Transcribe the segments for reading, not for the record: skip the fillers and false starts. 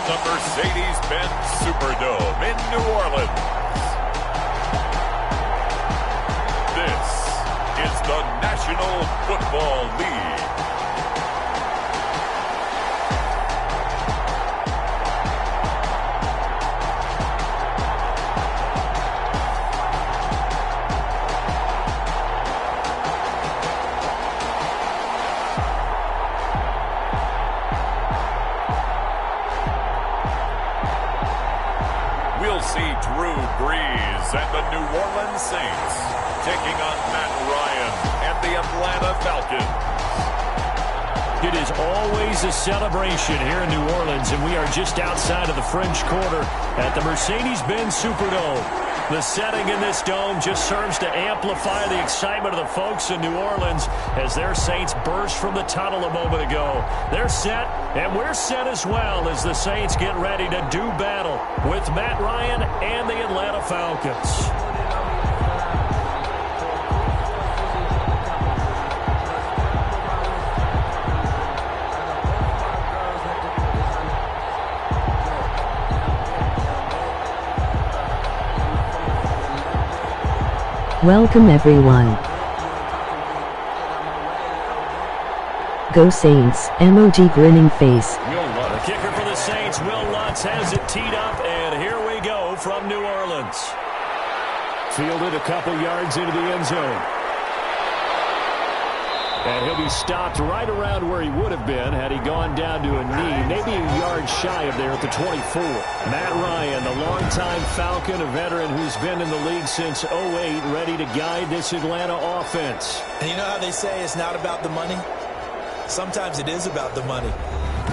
from the Mercedes-Benz Superdome in New Orleans. This is the National Football League. We'll see Drew Brees and the New Orleans Saints taking on Matt Ryan and the Atlanta Falcons. It is always a celebration here in New Orleans, and we are just outside of the French Quarter at the Mercedes-Benz Superdome. The setting in this dome just serves to amplify the excitement of the folks in New Orleans as their Saints burst from the tunnel a moment ago. They're set, and we're set as well as the Saints get ready to do battle with Matt Ryan and the Atlanta Falcons. Welcome everyone. Go Saints, emoji grinning face. The kicker for the Saints, Will Lutz, has it teed up, and here we go from New Orleans. Fielded a couple yards into the end zone. And he'll be stopped right around where he would have been had he gone down to a knee, maybe a yard shy of there at the 24. Matt Ryan, the longtime Falcon, a veteran who's been in the league since '08, ready to guide this Atlanta offense. And you know how they say it's not about the money? Sometimes it is about the money.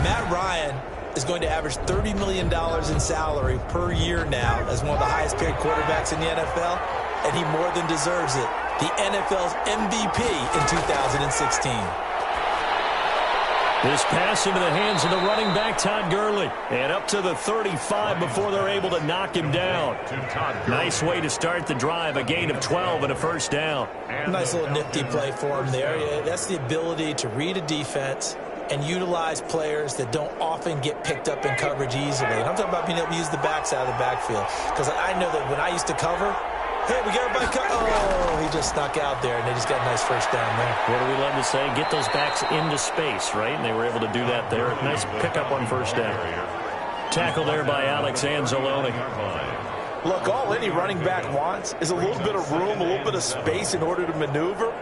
Matt Ryan is going to average $30 million in salary per year now as one of the highest paid quarterbacks in the NFL, and he more than deserves it. The NFL's MVP in 2016. This pass into the hands of the running back, Todd Gurley. And up to the 35 before they're able to knock him down. Nice way to start the drive, a gain of 12 and a first down. Nice little nifty play for him there. Yeah, that's the ability to read a defense and utilize players that don't often get picked up in coverage easily. And I'm talking about being able to use the backside of the backfield. Because I know that when I used to cover, hey, we got everybody cut. Oh, he just snuck out there, and they just got a nice first down there. What do we love to say? Get those backs into space, right? And they were able to do that there. Nice pickup on first down. Tackle there by Alex Anzalone. Look, all any running back wants is a little bit of room, a little bit of space in order to maneuver.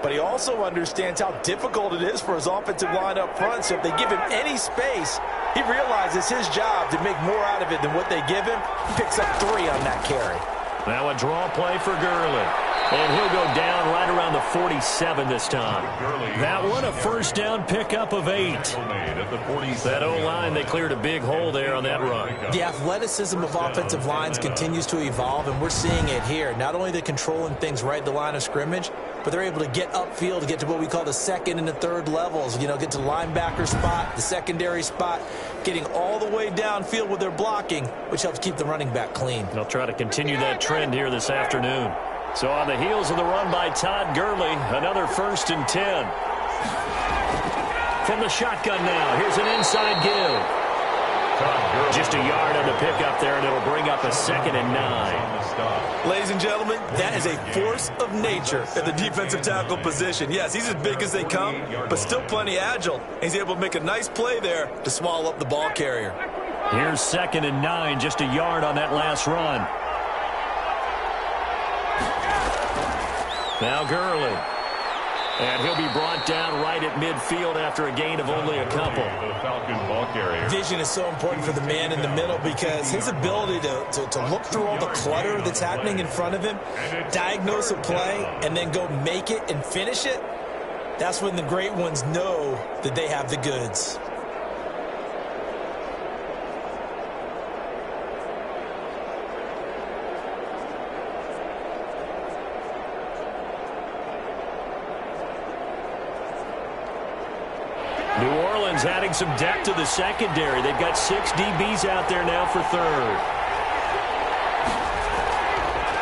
But he also understands how difficult it is for his offensive line up front. So if they give him any space, he realizes his job to make more out of it than what they give him. He picks up 3 on that carry. Now a draw play for Gurley. And he'll go down right around the 47 this time. That one, a first down pickup of 8. That O-line, they cleared a big hole there on that run. The athleticism of offensive lines continues to evolve, and we're seeing it here. Not only are they controlling things right at the line of scrimmage, but they're able to get upfield to get to what we call the second and the third levels. You know, get to the linebacker spot, the secondary spot, getting all the way downfield with their blocking, which helps keep the running back clean. They'll try to continue that trend here this afternoon. So on the heels of the run by Todd Gurley, another 1st and 10. From the shotgun now, here's an inside give. Just a yard on the pickup there, and it'll bring up a 2nd and 9. Ladies and gentlemen, that is a force of nature at the defensive tackle position. Yes, he's as big as they come, but still plenty agile. He's able to make a nice play there to swallow up the ball carrier. Here's 2nd and 9, just a yard on that last run. Now Gurley. And he'll be brought down right at midfield after a gain of only a couple. Vision is so important for the man in the middle because his ability to look through all the clutter that's happening in front of him, diagnose a play, and then go make it and finish it, that's when the great ones know that they have the goods. New Orleans adding some depth to the secondary. They've got 6 DBs out there now for 3rd.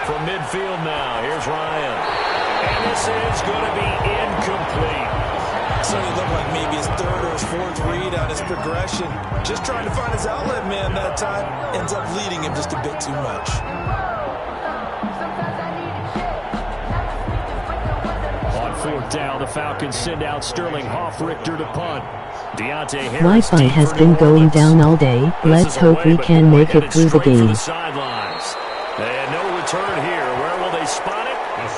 From midfield now, here's Ryan. And this is going to be incomplete. Certainly looked like maybe his third or his fourth read on his progression. Just trying to find his outlet man that time. Ends up leading him just a bit too much. On fourth down, the Falcons send out Sterling Hoffrichter to punt. Deontay Harris Wi-Fi has been going down all day. Let's hope we can make it through the game. And no return here. Where will they spot it?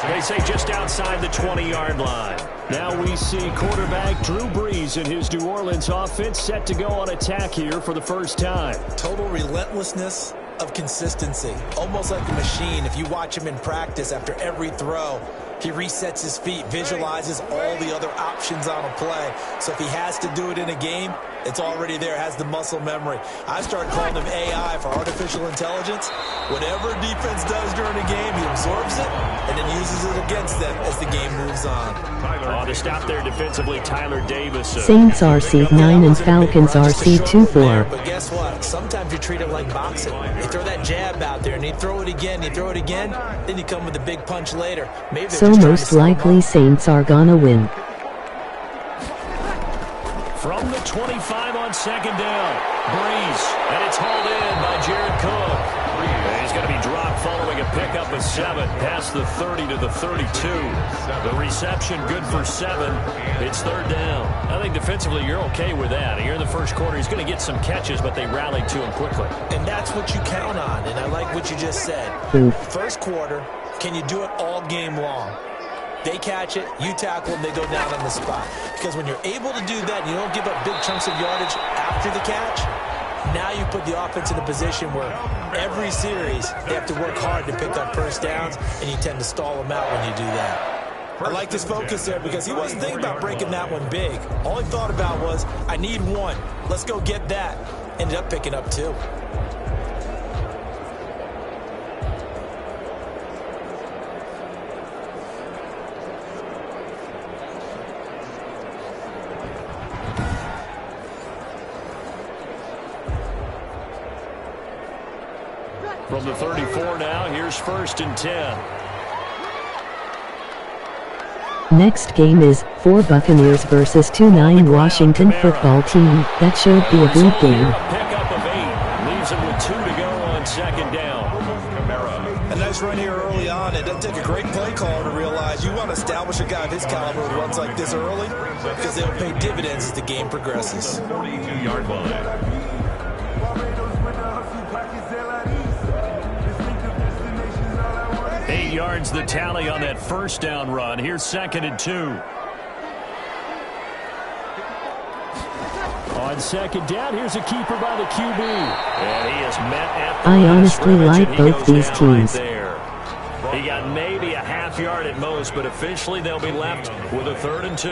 They say just outside the 20-yard line. Now we see quarterback Drew Brees and his New Orleans offense set to go on attack here for the first time. Total relentlessness of consistency. Almost like a machine. If you watch him in practice after every throw, he resets his feet, visualizes all the other options on a play. So if he has to do it in a game, it's already there, has the muscle memory. I started calling him AI for artificial intelligence. Whatever defense does during a game, he absorbs it and then uses it against them as the game moves on. To stop there defensively, Tyler Davis. Saints RC9 and Falcons RC24. But guess what? Sometimes you treat it like boxing. You throw that jab out there and you throw it again, then you come with a big punch later. Maybe So most likely Saints are gonna win. From the 25 on second down, Brees, and it's hauled in by Jared Cook. And he's going to be dropped following a pickup of 7, past the 30 to the 32. The reception good for 7. It's third down. I think defensively you're okay with that. Here in the first quarter, he's going to get some catches, but they rallied to him quickly. And that's what you count on, and I like what you just said. First quarter, can you do it all game long? They catch it, you tackle them, they go down on the spot. Because when you're able to do that and you don't give up big chunks of yardage after the catch, now you put the offense in a position where every series they have to work hard to pick up first downs, and you tend to stall them out when you do that. I like his focus there because he wasn't thinking about breaking that one big. All he thought about was, I need one. Let's go get that. Ended up picking up 2. From the 34 now, here's first and 10. Next game is 4 Buccaneers versus 2-9 Washington football team. That should be a good game. Pickup of 8 leaves him with 2 to go on second down. A nice run here early on. It doesn't take a great play caller to realize you want to establish a guy of his caliber who runs like this early, because they'll pay dividends as the game progresses. 42-yard line. 8 yards the tally on that first down run. Here's second and 2. On second down, here's a keeper by the QB. And he is met at the I honestly like both these teams. He got maybe a half yard at most, but officially they'll be left with a 3rd and 2.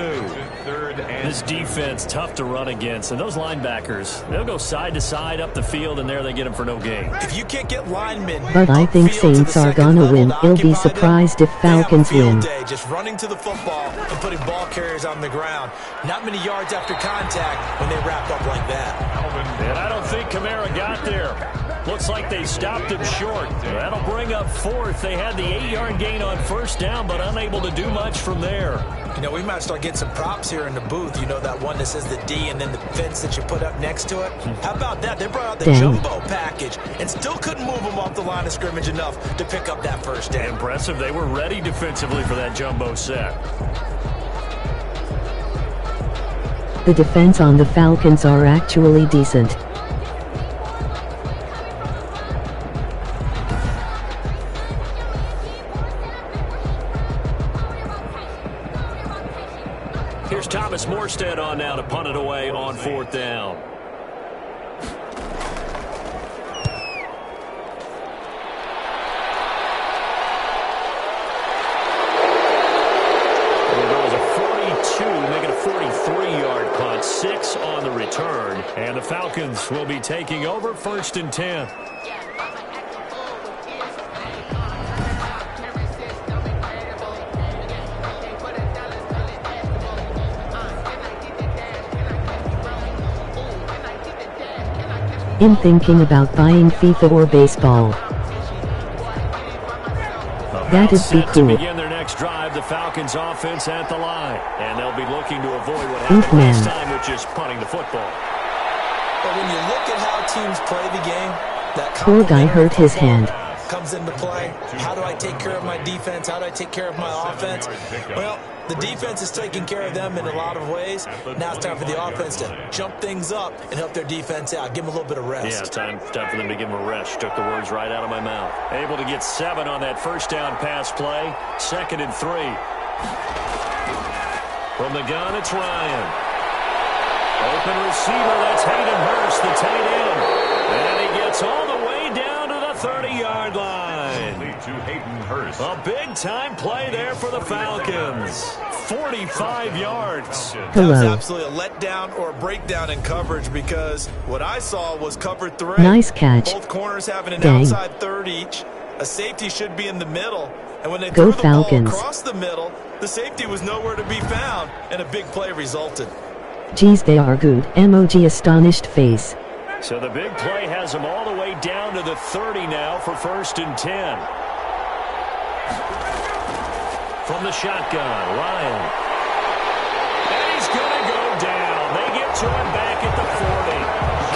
This defense, tough to run against. And those linebackers, they'll go side to side up the field, and there they get them for no gain. If you can't get linemen, but I think Saints are gonna win. I'll be surprised if Falcons win. Just running to the football and putting ball carriers on the ground. Not many yards after contact when they wrap up like that. And I don't think Kamara got there. Looks like they stopped him short. That'll bring up 4th. They had the 8-yard gain on first down, but unable to do much from there. You know, we might start getting some props here in the booth. You know, that one that says the D and then the fence that you put up next to it? How about that? They brought out the jumbo package and still couldn't move them off the line of scrimmage enough to pick up that first down. Impressive. They were ready defensively for that jumbo set. The defense on the Falcons are actually decent. Here's Thomas Morstead on now to punt it away on 4th down. There was a 42, make it a 43-yard punt, 6 on the return. And the Falcons will be taking over 1st and 10. I'm thinking about buying FIFA or baseball. That'd be cool. Begin their next next drive, the Falcons offense at the line. And they'll be looking to avoid what happened last time, which is punting the football. But when you look at how teams play the game, that poor guy hurt his hand. Comes into play. How do I take care of my defense? How do I take care of my offense? Well, the defense is taking care of them in a lot of ways. Now it's time for the offense to jump things up and help their defense out. Give them a little bit of rest. Yeah, time for them to give them a rest. Took the words right out of my mouth. Able to get 7 on that first down pass play. 2nd and 3. From the gun, it's Ryan. Open receiver, that's Hayden Hurst, the tight end. And he gets all the way down to the 30-yard line. A big-time play there for the Falcons. 45 yards. That was absolutely a letdown or a breakdown in coverage because what I saw was covered 3. Nice catch. Both corners having an Dang. outside third each. A safety should be in the middle. And when they Go threw the Falcons. ball across the middle, the safety was nowhere to be found, and a big play resulted. Geez, they are good. Emoji astonished face. So the big play has him all the way down to the 30 now for 1st and 10. From the shotgun, Ryan. And he's going to go down. They get to him back at the 40.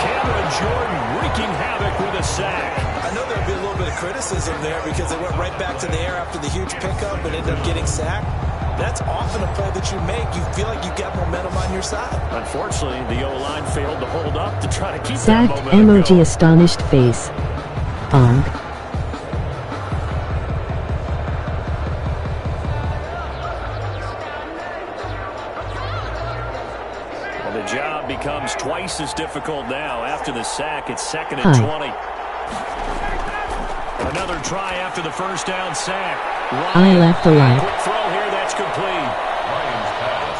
Cameron Jordan wreaking havoc with a sack. I know there'll be a little bit of criticism there because they went right back to the air after the huge pickup and ended up getting sacked. That's often a play that you make. You feel like you've got momentum on your side. Unfortunately, the O-line failed to hold up to try to keep Sacked. that momentum Emoji going. astonished face. The job becomes twice as difficult now. After the sack, it's 2nd and 20. Another try after the first down sack. I left a like. Quick throw here, that's complete.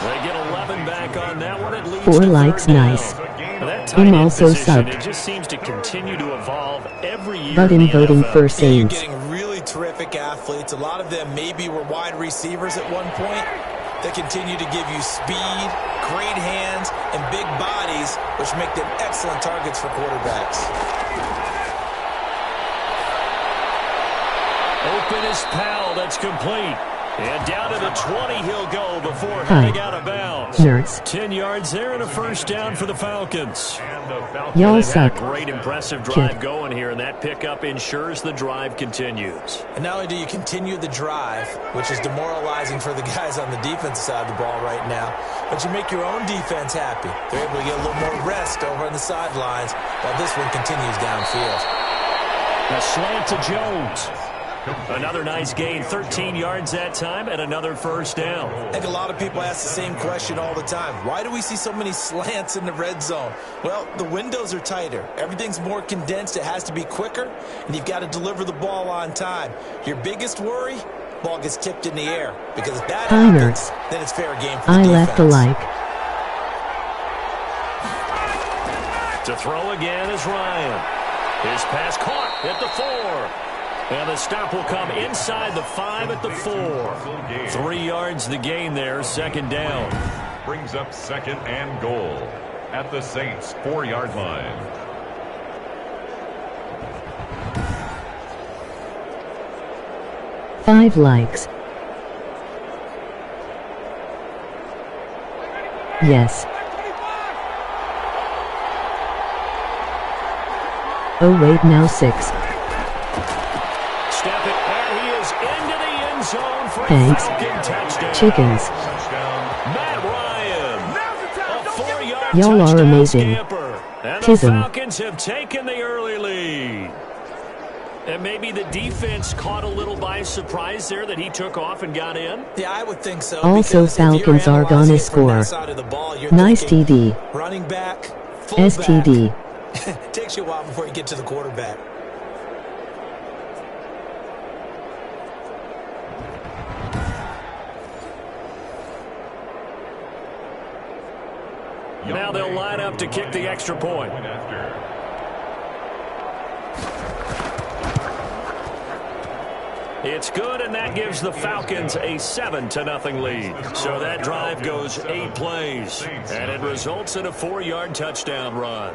They get 11 back on that one. It leads 4 to likes, 3rd down. nice. That tight I'm end also position, subbed. it just seems to continue to evolve every year. But in in the voting NFL. for You're Saints. getting really terrific athletes. A lot of them maybe were wide receivers at one point. They continue to give you speed, great hands, and big bodies, which make them excellent targets for quarterbacks. Open is Powell. That's complete. And down to the 20 he'll go before heading out of bounds. Nerds. 10 yards there and a first down for the Falcons. Y'all They've had suck. a great, impressive drive going here, and that pickup ensures the drive continues. And not only do you continue the drive, which is demoralizing for the guys on the defensive side of the ball right now, but you make your own defense happy. They're able to get a little more rest over on the sidelines while this one continues downfield. A slant to Jones. Another nice gain, 13 yards that time, and another first down. I think a lot of people ask the same question all the time. Why do we see so many slants in the red zone? Well, the windows are tighter. Everything's more condensed. It has to be quicker, and you've got to deliver the ball on time. Your biggest worry? Ball gets tipped in the air. Because if that happens, then it's fair game for the defense. I left a like. To throw again is Ryan. His pass caught at the 4. And the stop will come inside the 5 at the 4. 3 yards the gain there, 2nd down. Brings up 2nd and goal at the Saints' 4-yard line. Five likes. Yes. Oh wait, now 6. Step it, and he is into the end zone for a Thanks. Falcon touchdown. Chickens. Matt Ryan, a 4-yard Y'all are touchdown amazing. scamper. And the Tism. Falcons have taken the early lead. And maybe the defense caught a little by surprise there that he took off and got in. Yeah, I would think so. Also, because if you're Falcons are analyzing gonna it from that score. side of the ball, you're Nice thinking TD. running back, fullback. STD. Takes you a while before you get to the quarterback. Now they'll line up to kick the extra point. It's good, and that gives the Falcons a 7-0 lead. So that drive goes 8 plays, and it results in a 4-yard touchdown run.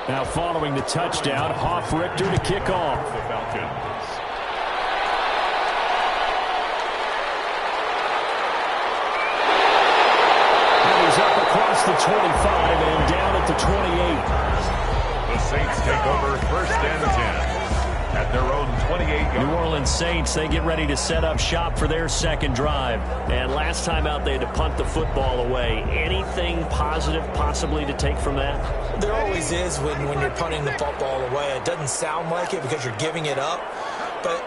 Now following the touchdown, Hoff-Richter to kick off. The Falcons. And he's up across the 25 and down at the 28. The Saints take over first and 10 at their own 28-yard. New Orleans Saints, they get ready to set up shop for their second drive. And last time out, they had to punt the football away. Anything positive possibly to take from that? There always is when you're punting the football away. It doesn't sound like it because you're giving it up, but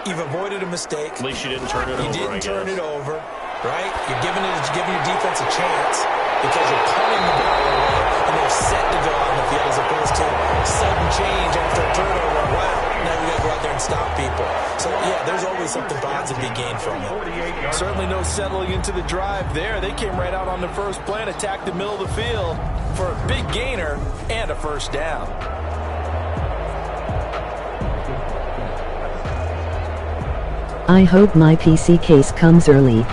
you've avoided a mistake. At least you didn't turn it over, You didn't turn it over, right? You're giving your defense a chance because you're punting the ball away, and they're set to go on the field as opposed to sudden change after a turnover. Wow, now we got to go out there and stop people. So, yeah, there's always something positive to be gained from it. Certainly no settling into the drive there. They came right out on the first play and attacked the middle of the field for a big gainer and a first down. I hope my PC case comes early.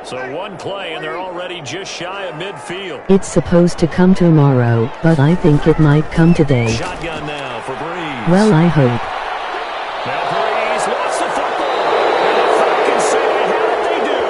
So one play, and they're already just shy of midfield. It's supposed to come tomorrow, but I think it might come today. Shotgun now for Breeze. Well, I hope. Now Breeze lost the football. And the Falcons say they have it, they do.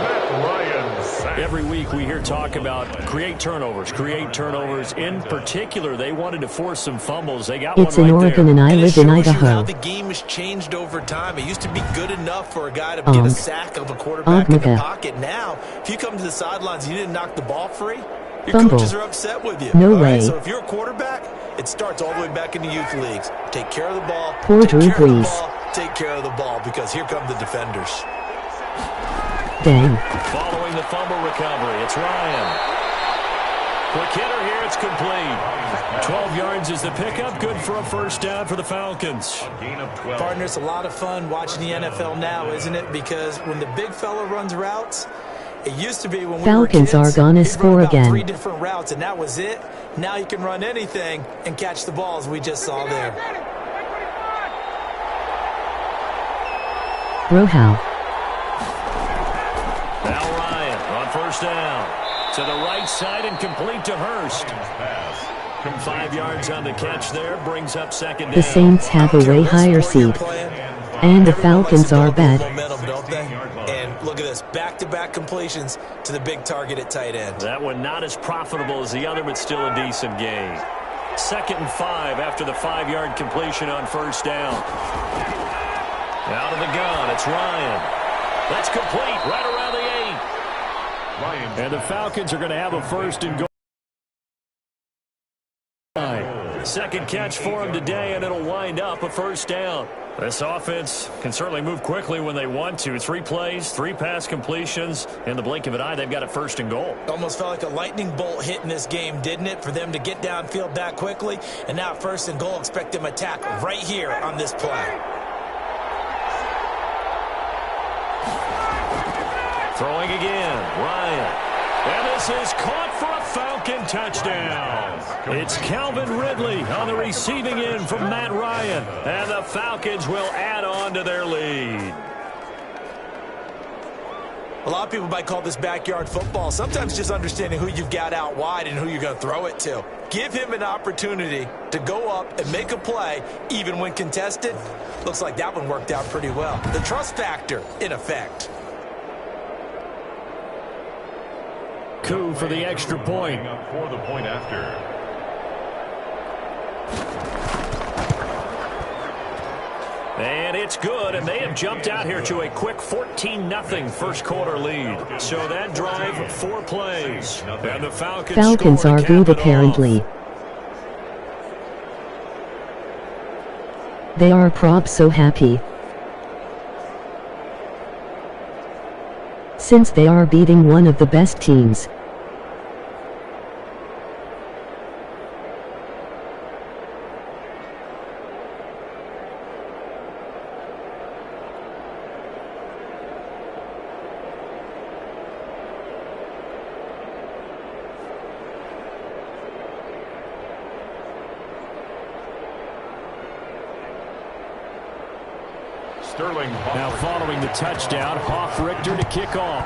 Matt Ryan sacked. Every week we hear talk about create turnovers. In particular, they wanted to force some fumbles. They got It's one in right Oregon there. and I And it live in shows you how Idaho. the game has changed over time. It used to be good enough for a guy to get a sack of a quarterback in the Mika. pocket. Now, if you come to the sidelines and you didn't knock the ball free, your Fumble. coaches are upset with you. No All right? way. So if you're a quarterback, it starts all the way back in the youth leagues. Take care of the ball. Poor take Drew care of the Brees. ball, take care of the ball, because here come the defenders. Dang. Following the fumble recovery, it's Ryan. Quick hitter here, it's complete. 12 yards is the pickup, good for a first down for the Falcons. A gain of 12. Partner, it's a lot of fun watching the NFL now, isn't it? Because when the big fella runs routes, it used to be when Falcons we were kids, are gonna he'd run score about again. 3 different routes, and that was it. Now you can run anything and catch the balls we just saw there. Rohow. Now Ryan on first down. To the right side and complete to Hurst. 5 yards on the catch there, brings up second down. The Saints have a way higher seed. And the Falcons are bad. Momentum, don't they? And look at this, back-to-back completions to the big target at tight end. That one not as profitable as the other, but still a decent gain. 2nd and 5 after the 5-yard completion on first down. Out of the gun, it's Ryan. That's complete, right around the 8. And the Falcons are going to have a first and goal. Second catch for him today, and it'll wind up a first down. This offense can certainly move quickly when they want to. 3 plays, 3 pass completions. In the blink of an eye, they've got it first and goal. Almost felt like a lightning bolt hit in this game, didn't it? For them to get downfield that quickly. And now first and goal, expect them to attack right here on this play. Throwing again, Ryan. And this is caught for a Falcon touchdown. It's Calvin Ridley on the receiving end from Matt Ryan. And the Falcons will add on to their lead. A lot of people might call this backyard football. Sometimes just understanding who you've got out wide and who you're going to throw it to. Give him an opportunity to go up and make a play, even when contested. Looks like that one worked out pretty well. The trust factor, in effect. Coup for the extra point. For the point after. And it's good, and they have jumped out here to a quick 14-0 first quarter lead. So that drive, 4 plays. And the Falcons are good apparently. They are props so happy. Since they are beating one of the best teams. Now following the touchdown, Hoff-Richter to kick off.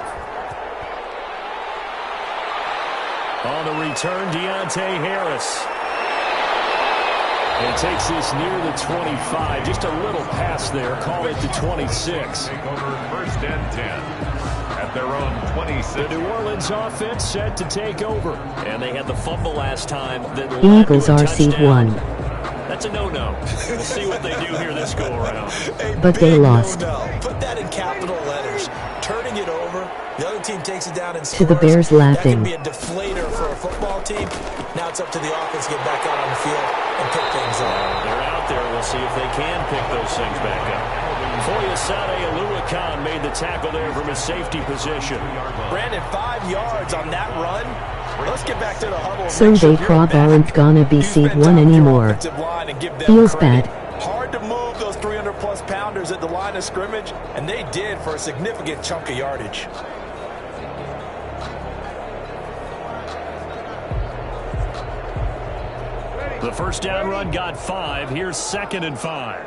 On the return, Deontay Harris. And takes this near the 25. Just a little pass there. Call it the 26. Take over first and 10 at their own 26. The New Orleans offense set to take over. And they had the fumble last time. Eagles RC1. That's a no-no. We'll see what they do here this go-around. But they lost. Put that in capital letters. Turning it over. The other team takes it down and scores. To the Bears laughing. That can be a deflator for a football team. Now it's up to the offense to get back out on the field and pick things up. They're out there. We'll see if they can pick those things back up. Foyesade Aluakan made the tackle there from his safety position. Brandon, 5 yards on that run. Let's get back to the huddle. So they probably aren't gonna be seed 1 anymore. Feels bad. Hard to move those 300-plus pounders at the line of scrimmage, and they did for a significant chunk of yardage. The first down run got 5. Here's 2nd and 5.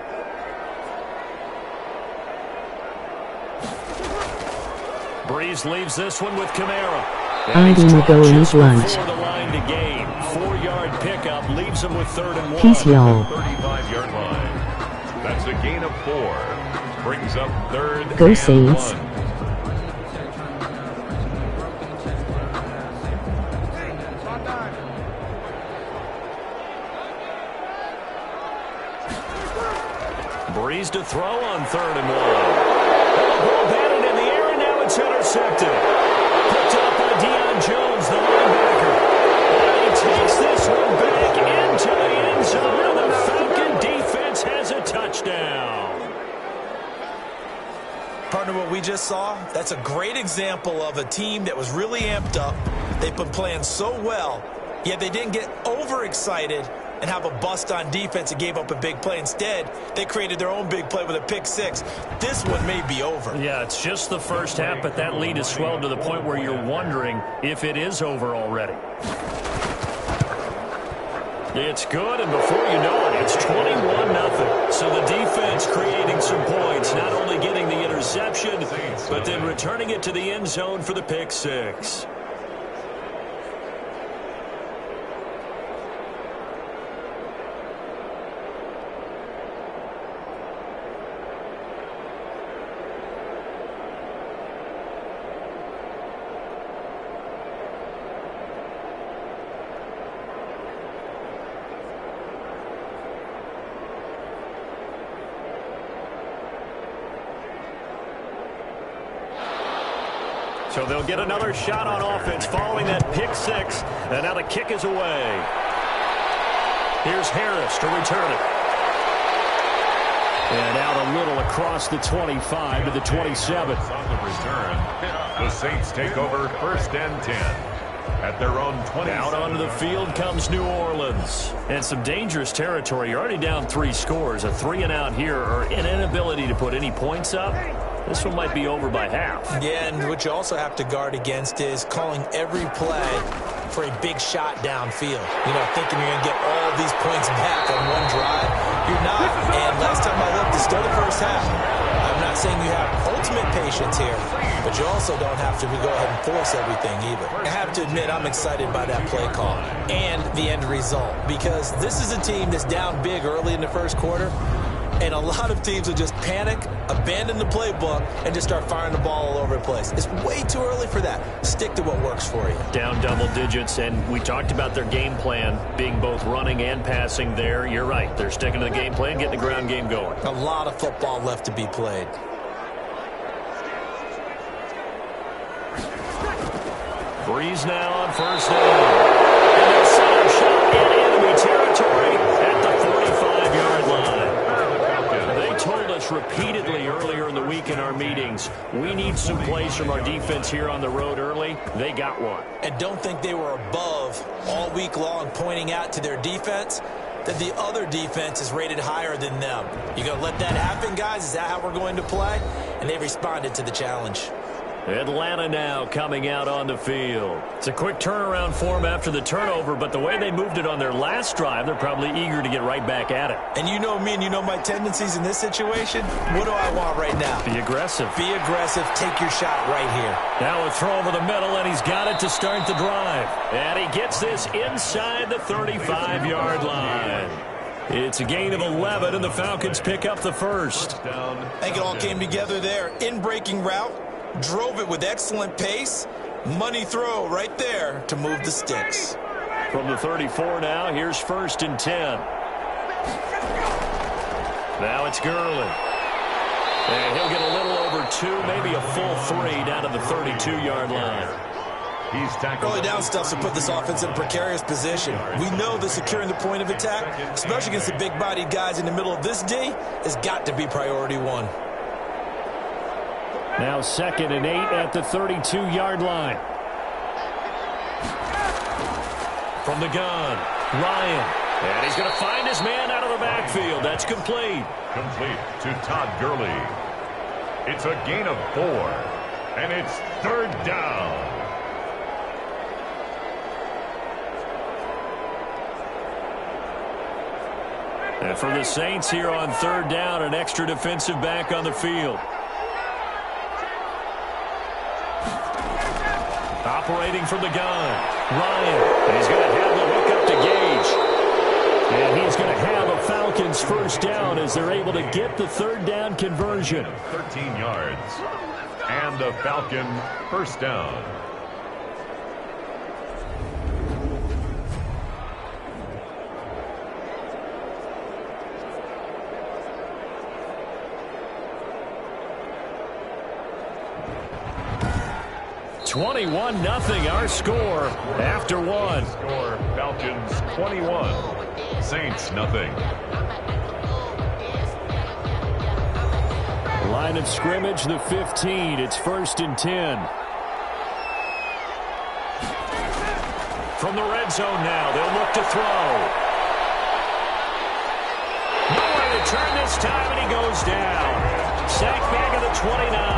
Breeze leaves this one with Kamara. I'm gonna go and eat lunch. The line to gain. 4-yard pickup leaves him with 3rd and 1. Peace, y'all. 35-yard line. That's a gain of 4. Brings up 3rd Go and Saints. 1. Breeze to throw on 3rd and 1. Ball batted in the air, and now it's intercepted. Picked up by Deion Jones, the linebacker. And he takes this one back into the end zone, and the Falcon defense has a touchdown. Partner, what we just saw, that's a great example of a team that was really amped up. They've been playing so well, yet they didn't get overexcited and have a bust on defense and gave up a big play. Instead, they created their own big play with a pick 6. This one may be over. Yeah, it's just the first half, but that lead has swelled to the point where you're wondering if it is over already. It's good, and before you know it, it's 21-0. So the defense creating some points, not only getting the interception, but then returning it to the end zone for the pick 6. So they'll get another shot on offense following that pick 6. And now the kick is away. Here's Harris to return it. And out a little across the 25 to the 27. On the return, the Saints take over first and 10 at their own 20. Out onto the field comes New Orleans. And some dangerous territory. You're already down 3 scores. A 3-and-out here, or an inability to put any points up. This one might be over by half. Yeah, and what you also have to guard against is calling every play for a big shot downfield. You know, thinking you're going to get all these points back on one drive. You're not. And last time I looked, it's still the first half. I'm not saying you have ultimate patience here, but you also don't have to go ahead and force everything either. I have to admit, I'm excited by that play call and the end result, because this is a team that's down big early in the first quarter. And a lot of teams will just panic, abandon the playbook, and just start firing the ball all over the place. It's way too early for that. Stick to what works for you. Down double digits, and we talked about their game plan being both running and passing there. You're right. They're sticking to the game plan, getting the ground game going. A lot of football left to be played. Breeze now on first down. And they'll set up shot in enemy territory at the 45-yard line. They told us repeatedly earlier in the week in our meetings, we need some plays from our defense here on the road early. They got one. And don't think they were above all week long pointing out to their defense that the other defense is rated higher than them. You going to let that happen, guys? Is that how we're going to play? And they responded to the challenge. Atlanta now coming out on the field. It's a quick turnaround for them after the turnover, but the way they moved it on their last drive, they're probably eager to get right back at it. And you know me and you know my tendencies in this situation. What do I want right now? Be aggressive. Be aggressive. Take your shot right here. Now a throw over the middle, and he's got it to start the drive. And he gets this inside the 35-yard line. It's a gain of 11, and the Falcons pick up the first. I think it all came together there. In-breaking route. Drove it with excellent pace. Money throw right there to move the sticks. From the 34 now, here's 1st and 10. Now it's Gurley. And he'll get a little over 2, maybe a full 3 down to the 32-yard line. He's tackled. Early down stuff to put this offense in a precarious position. We know that securing the point of attack, especially against the big-bodied guys in the middle of this D, has got to be priority one. Now 2nd and 8 at the 32-yard line. From the gun, Ryan. And he's going to find his man out of the backfield. That's complete. Complete to Todd Gurley. It's a gain of 4. And it's 3rd down. And for the Saints here on 3rd down, an extra defensive back on the field. Operating from the gun, Ryan. And he's going to have the hook up to Gage. And he's going to have a Falcons first down as they're able to get the 3rd down conversion. 13 yards. And the Falcon first down. $21-0 our score after 1. Score Falcons 21, Saints nothing. Line of scrimmage, the 15. It's 1st and 10. From the red zone now, they'll look to throw. Nowhere to turn this time, and he goes down. Sack back of the 29.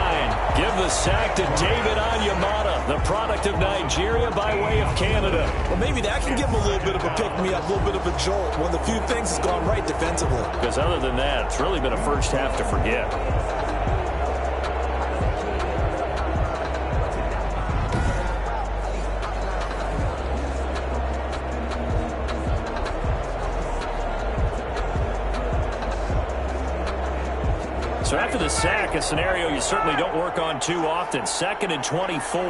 Give the sack to David Onyemata, the product of Nigeria by way of Canada. Well, maybe that can give him a little bit of a pick-me-up, a little bit of a jolt. One of the few things has gone right defensively. Because other than that, it's really been a first half to forget. So after the sack, a scenario you certainly don't work on too often. 2nd and 24.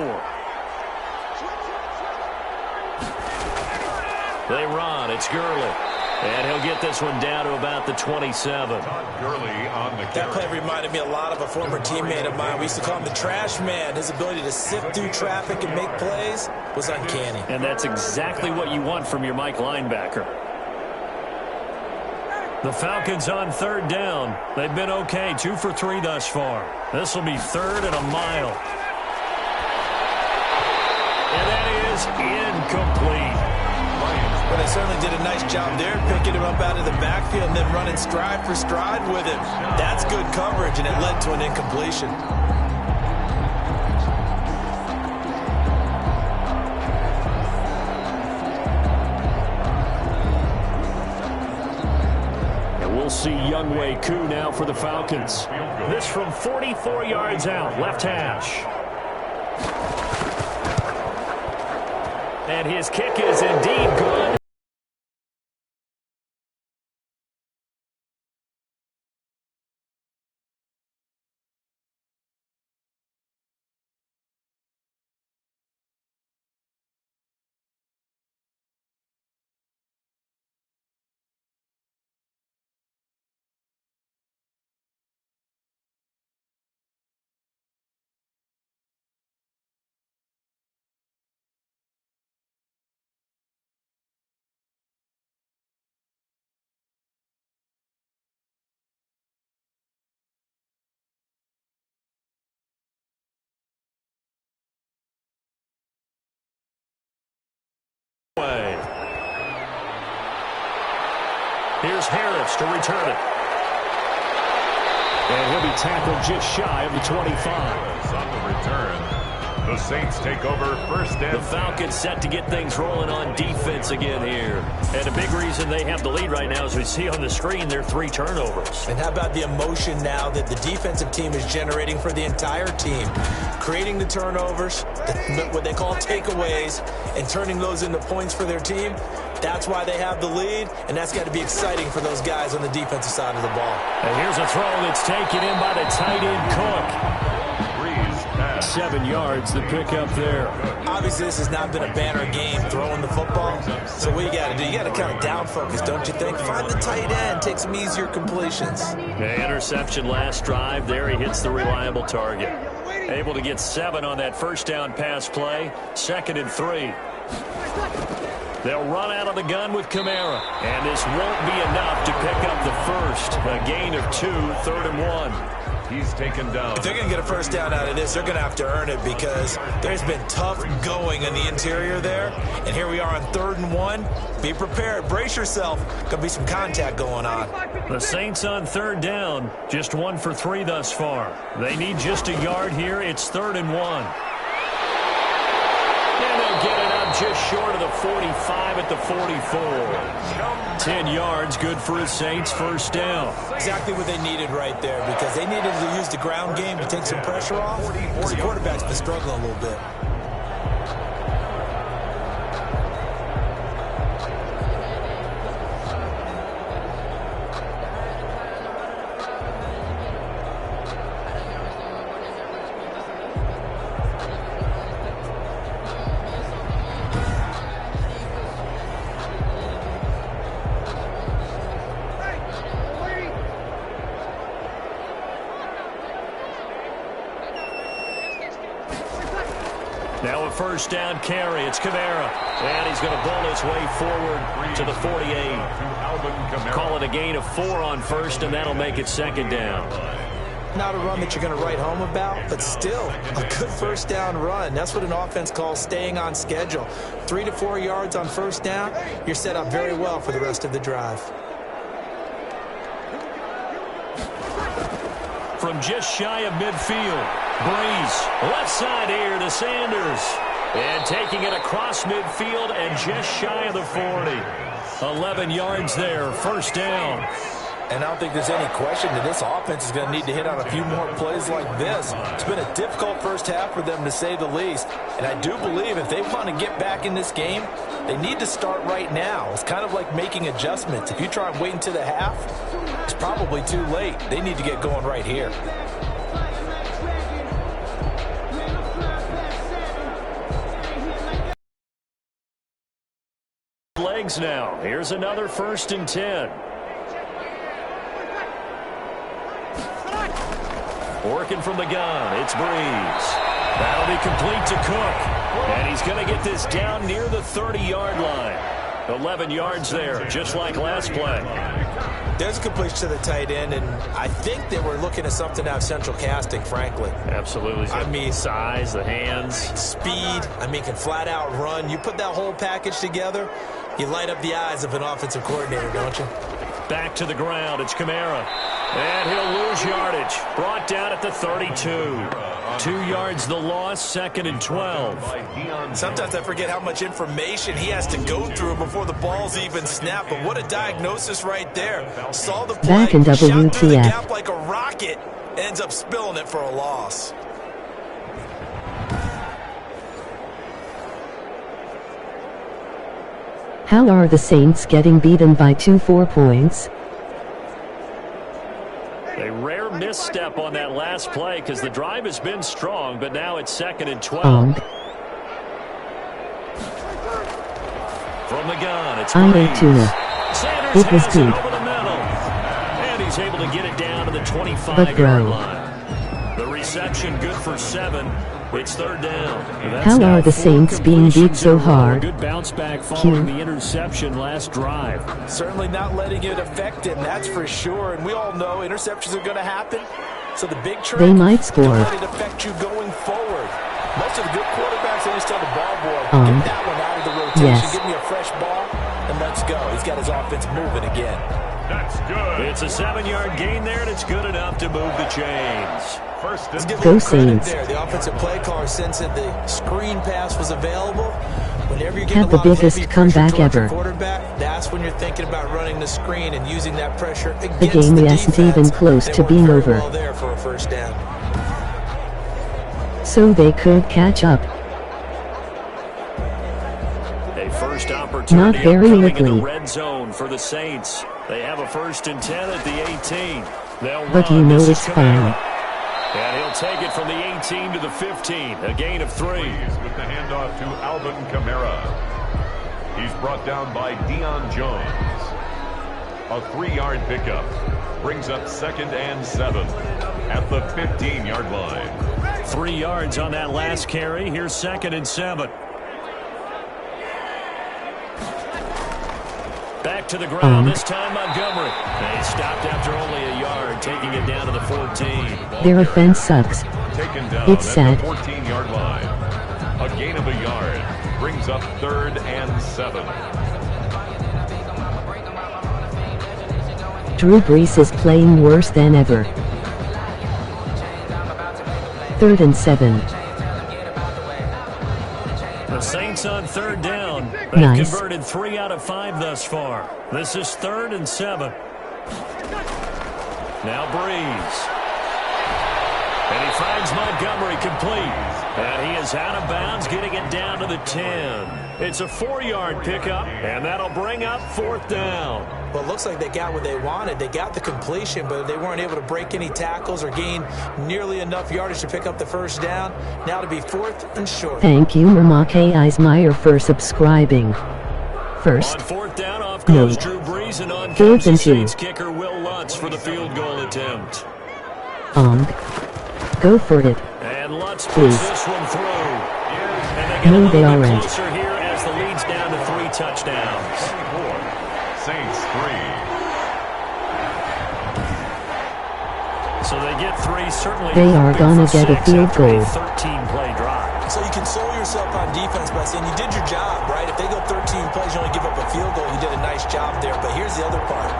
They run. It's Gurley. And he'll get this one down to about the 27. Gurley on the carry. That play reminded me a lot of a former teammate of mine. We used to call him the trash man. His ability to sift through traffic and make plays was uncanny. And that's exactly what you want from your Mike linebacker. The Falcons on 3rd down. They've been okay, 2 for 3 thus far. This will be 3rd and a mile. And that is incomplete. But they certainly did a nice job there, picking him up out of the backfield and then running stride for stride with him. That's good coverage, and it led to an incompletion. We'll see Younghoe Koo now for the Falcons. This from 44 yards out, left hash. And his kick is indeed good. Here's Harris to return it. And he'll be tackled just shy of the 25. return. The Saints take over first and The Falcons set to get things rolling on defense again here. And a big reason they have the lead right now, as we see on the screen, their 3 turnovers. And how about the emotion now that the defensive team is generating for the entire team? Creating the turnovers, what they call takeaways, and turning those into points for their team. That's why they have the lead, and that's got to be exciting for those guys on the defensive side of the ball. And here's a throw that's taken in by the tight end Cook. 7 yards to pick up there. Obviously, this has not been a banner game throwing the football. So what you got to do, you got to kind of down focus, don't you think? Find the tight end, take some easier completions. The interception last drive. There he hits the reliable target. Able to get 7 on that first down pass play. 2nd and 3. They'll run out of the gun with Kamara. And this won't be enough to pick up the first. A gain of 2, 3rd and 1. He's taken down. If they're going to get a first down out of this, they're going to have to earn it because there's been tough going in the interior there. And here we are on 3rd and 1. Be prepared. Brace yourself. Going to be some contact going on. The Saints on 3rd down. Just 1 for 3 thus far. They need just a yard here. It's 3rd and 1. And they'll get it up just short of the 45 at the 44. 10 yards, good for the Saints, first down. Exactly what they needed right there because they needed to use the ground game to take some pressure off because the quarterback's been struggling a little bit. Now a first down carry. It's Kamara. And he's going to bowl his way forward to the 48. Call it a gain of 4 on first, and that'll make it 2nd down. Not a run that you're going to write home about, but still a good first down run. That's what an offense calls staying on schedule. 3 to 4 yards on first down, you're set up very well for the rest of the drive. From just shy of midfield, Breeze, left side here to Sanders. And taking it across midfield and just shy of the 40. 11 yards there, first down. And I don't think there's any question that this offense is going to need to hit on a few more plays like this. It's been a difficult first half for them, to say the least. And I do believe if they want to get back in this game, they need to start right now. It's kind of like making adjustments. If you try and wait until the half, it's probably too late. They need to get going right here. Legs now. Here's another 1st and 10. Working from the gun, it's Breeze. That'll be complete to Cook. And he's going to get this down near the 30-yard line. 11 yards there, just like last play. There's a completion to the tight end, and I think they were looking at something out of central casting, frankly. Absolutely. I mean, size, the hands. Speed, can flat out run. You put that whole package together, you light up the eyes of an offensive coordinator, don't you? Back to the ground, it's Kamara. And he'll lose yardage. Brought down at the 32. 2 yards the loss, 2nd and 12. Sometimes I forget how much information he has to go through before the ball's even snapped. But what a diagnosis right there. Saw the play, back in shot through the WTF. gap like a rocket, ends up spilling it for a loss. How are the Saints getting beaten by 4 points? A rare misstep on that last play because the drive has been strong, but now it's 2nd and 12. From the gun, it's Breeze. Sanders it was has good. it over the middle. And he's able to get it down to the 25-yard line. The reception good for 7. It's 3rd down. How are the Saints being beat so hard? Good bounce back following the interception last drive. Certainly not letting it affect him, that's for sure. And we all know interceptions are going to happen. So the big trick, they might score. Don't let it affect you going forward. Most of the good quarterbacks, they just tell the ball boy, get that one out of the rotation, yes. Give me a fresh ball, and let's go. He's got his offense moving again. That's good. It's a 7-yard gain there, and it's good enough to move the chains. First Let's and give a Go little credit Saints. there. The offensive play caller sensed that the screen pass was available. Whenever you get Had a the lot of biggest heavy pressure comeback towards your ever. quarterback, that's when you're thinking about running the screen and using that pressure against The game isn't defense. even close And it to worked being very over. well there for a first down. So they could catch up. A first opportunity Not very upcoming in likely. the red zone for the Saints. They have a 1st and 10 at the 18. They'll But run. you know This is it's fine. Kamara. And he'll take it from the 18 to the 15. A gain of 3. with the handoff to Alvin Kamara. He's brought down by Deion Jones. A 3-yard pickup brings up 2nd and 7 at the 15-yard line. 3 yards on that last carry. Here's 2nd and 7. Back to the ground. This time Montgomery. They stopped after only a yard, taking it down to the 14. Their offense sucks. Taken down It's at sad. the 14-yard line. A gain of a yard brings up 3rd and 7. Drew Brees is playing worse than ever. 3rd and 7. The Saints on 3rd down. They've Nice. converted 3 out of 5 thus far. This is 3rd and 7. Now Breeze. And he finds Montgomery complete. And he is out of bounds, getting it down to the 10. It's a 4-yard pickup, and that'll bring up 4th down. Well, it looks like they got what they wanted. They got the completion, but they weren't able to break any tackles or gain nearly enough yardage to pick up the first down. Now to be 4th and short. Thank you Mamake Eismeyer for subscribing. First, On 4th down, off goes No. Drew Brees, and on 4th comes the and 2. Saints kicker Will Lutz for the field goal attempt. go for it. And Lutz puts Please. this one through. And they get No, a little they bit aren't. closer here as the lead's down to 3 touchdowns. 4. Saints 3. So they get 3, certainly. They are hoping gonna for get a 6 field after a goal. 13-play drive. So you console yourself on defense by saying you did your job, right? If they go 13 plays, you only give up a field goal. You did a nice job there. But here's the other part.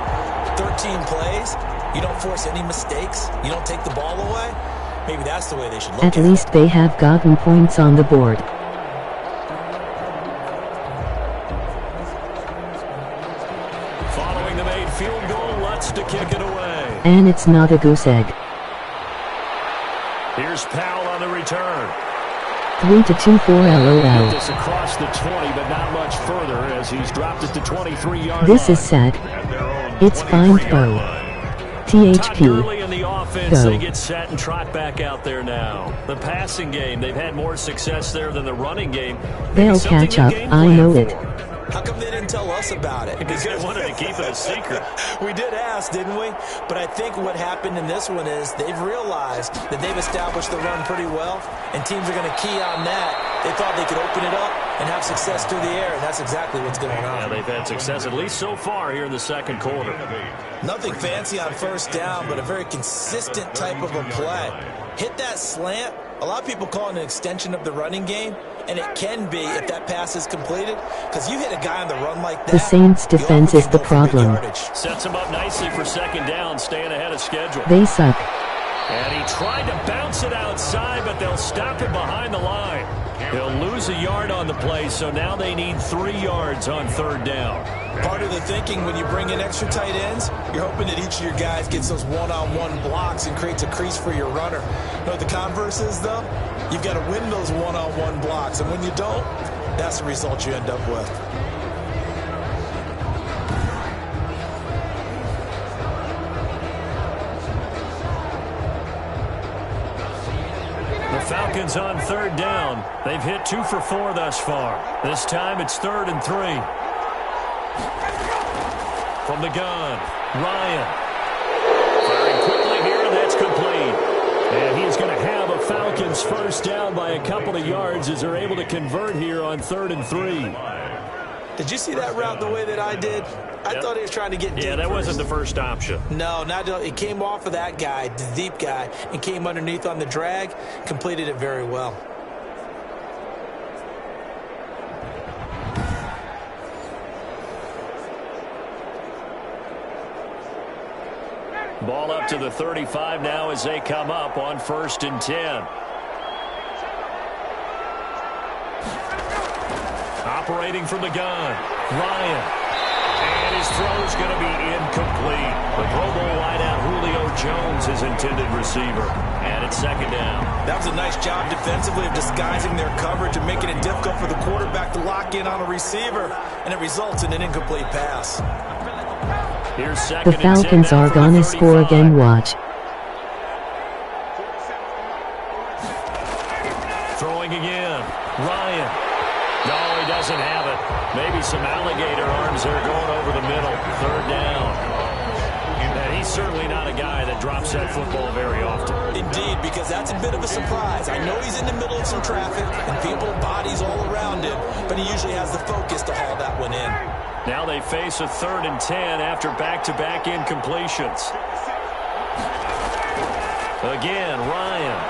13 plays, you don't force any mistakes. You don't take the ball away. Maybe that's the way they should look at At least they have gotten points on the board. Following the made field goal, Lutz to kick it away. And it's not a goose egg. Here's Powell on the return. 3-2 for LOL. This across the 20, but not much further as he's dropped it to 23-yard This line. is sad. At their own It's fine 23-yard though. line. Todd THP. Gurley in the offense. Go. They get set and trot back out there now. The passing game, they've had more success there than the running game. Maybe They'll something catch to up, game I plan know for. it. How come they didn't tell us about it? Because they wanted to keep it a secret. We did ask, didn't we? But I think what happened in this one is they've realized that they've established the run pretty well, and teams are going to key on that. They thought they could open it up and have success through the air, and that's exactly what's going Yeah, on. they've had success, at least so far, here in the second quarter. Nothing fancy on first down, but a very consistent type of a play. Hit that slant. A lot of people call it an extension of the running game, and it can be if that pass is completed, because you hit a guy on the run like that. The Saints' you defense often is the can go for big problem. yardage. Sets him up nicely for second down, staying ahead of schedule. They suck. And he tried to bounce it outside, but they'll stop it behind the line. He'll lose a yard on the play, so now they need 3 yards on third down. Part of the thinking when you bring in extra tight ends, you're hoping that each of your guys gets those one-on-one blocks and creates a crease for your runner. You know what the converse is, though? You've got to win those one-on-one blocks, and when you don't, that's the result you end up with. The Falcons on third down. They've hit 2 for 4 thus far. This time it's 3rd and 3. From the gun, Ryan. Firing quickly here, and that's complete. And he's going to have a Falcons first down by a couple of yards as they're able to convert here on 3rd and 3. Did you see that route the way that I did? I thought he was trying to get deep. Yeah, that first. wasn't the first option. No, it came off of that guy, the deep guy, and came underneath on the drag, completed it very well. Ball up to the 35 now as they come up on 1st and 10. Operating from the gun, Ryan. And his throw is going to be incomplete. The Pro Bowl wideout Julio Jones, his intended receiver. And it's 2nd down. That was a nice job defensively of disguising their coverage and making it difficult for the quarterback to lock in on a receiver. And it results in an incomplete pass. Here's 2nd The Falcons are gonna score again, watch. Throwing again, Ryan. No, he doesn't have it. Maybe some alligator arms there going over the middle. 3rd down. And he's certainly not a guy that drops that football very often. Indeed, because that's a bit of a surprise. I know he's in the middle of some traffic and people, bodies all around him, but he usually has the focus to haul that one in. Now they face a 3rd and 10 after back-to-back incompletions. Again, Ryan.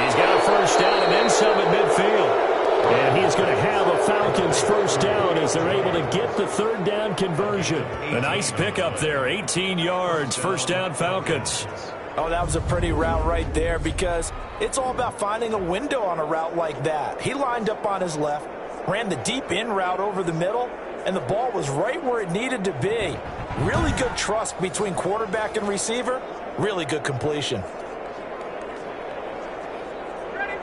He's got a 1st down and then some at midfield. And he's going to have a Falcons 1st down as they're able to get the 3rd down conversion. A nice pickup there, 18 yards, 1st down Falcons. Oh, that was a pretty route right there because it's all about finding a window on a route like that. He lined up on his left, ran the deep in route over the middle, and the ball was right where it needed to be. Really good trust between quarterback and receiver. Really good completion.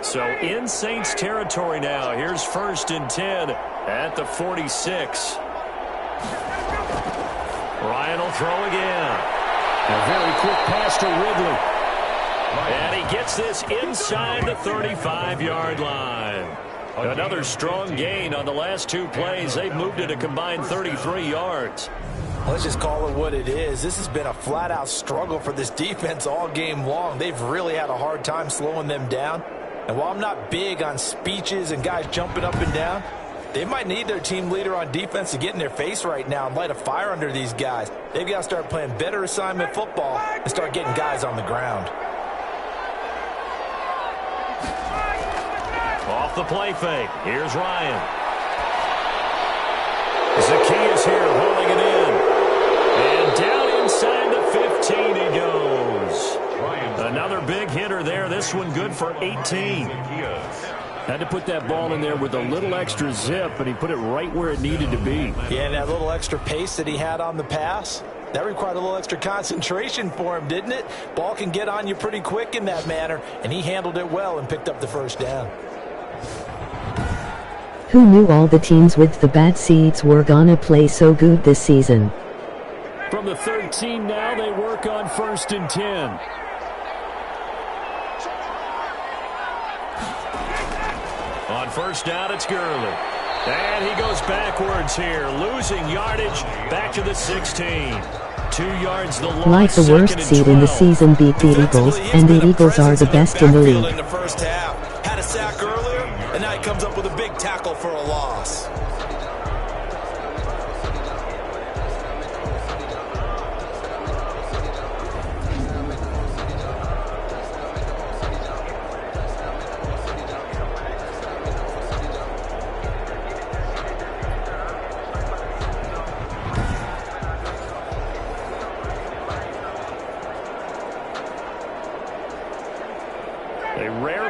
So in Saints territory now. Here's 1st and 10 at the 46. Ryan will throw again. A very quick pass to Ridley. And he gets this inside the 35-yard line. Another strong gain on the last 2 plays. They've moved it a combined 33 yards. Let's just call it what it is. This has been a flat-out struggle for this defense all game long. They've really had a hard time slowing them down. And while I'm not big on speeches and guys jumping up and down, they might need their team leader on defense to get in their face right now and light a fire under these guys. They've got to start playing better assignment football and start getting guys on the ground. Off the play fake. Here's Ryan. Zacchaeus here holding it in. And down inside the 15 he goes. Another big hitter there. This one good for 18. Had to put that ball in there with a little extra zip, but he put it right where it needed to be. Yeah, and that little extra pace that he had on the pass, that required a little extra concentration for him, didn't it? Ball can get on you pretty quick in that manner, and he handled it well and picked up the 1st down. Who knew all the teams with the bad seeds were gonna play so good this season? From the 13 now, they work on 1st and 10. On 1st down, it's Gurley. And he goes backwards here, losing yardage back to the 16. 2 yards the loss. Like the worst seed in the season beat the Eagles, and the Eagles are the best in the league. In the first half, had a sack earlier, and now he comes up with a big tackle for a loss.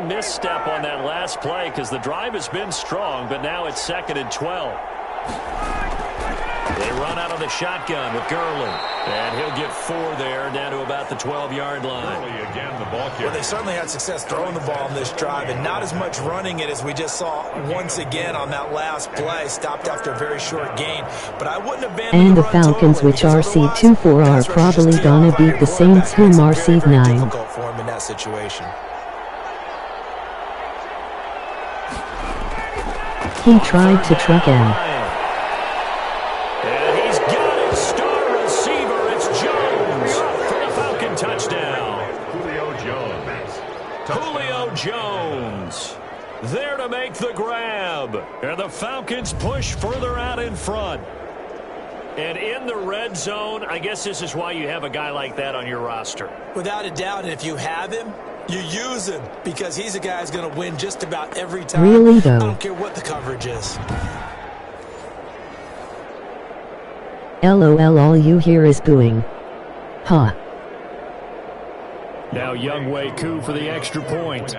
Misstep on that last play because the drive has been strong, but now it's 2nd and 12. They run out of the shotgun with Gurley, and he'll get 4 there down to about the 12-yard line. Again, the ball carrier. Well, they certainly had success throwing the ball on this drive, and not as much running it as we just saw once again on that last play. Stopped after a very short gain, but I wouldn't abandon and the run Falcons, totally, which are seed 2-4, are probably gonna beat the Saints, whom are seed 9. Difficult for him in that situation. He tried to truck him. And he's got his star receiver. It's Jones for the Falcon touchdown. Julio Jones there to make the grab. And the Falcons push further out in front. And in the red zone, I guess this is why you have a guy like that on your roster. Without a doubt, and if you have him, you use him because he's a guy who's going to win just about every time. Really, though? I don't care what the coverage is. LOL, all you hear is booing. Ha. Now Younghoe Koo for the extra point.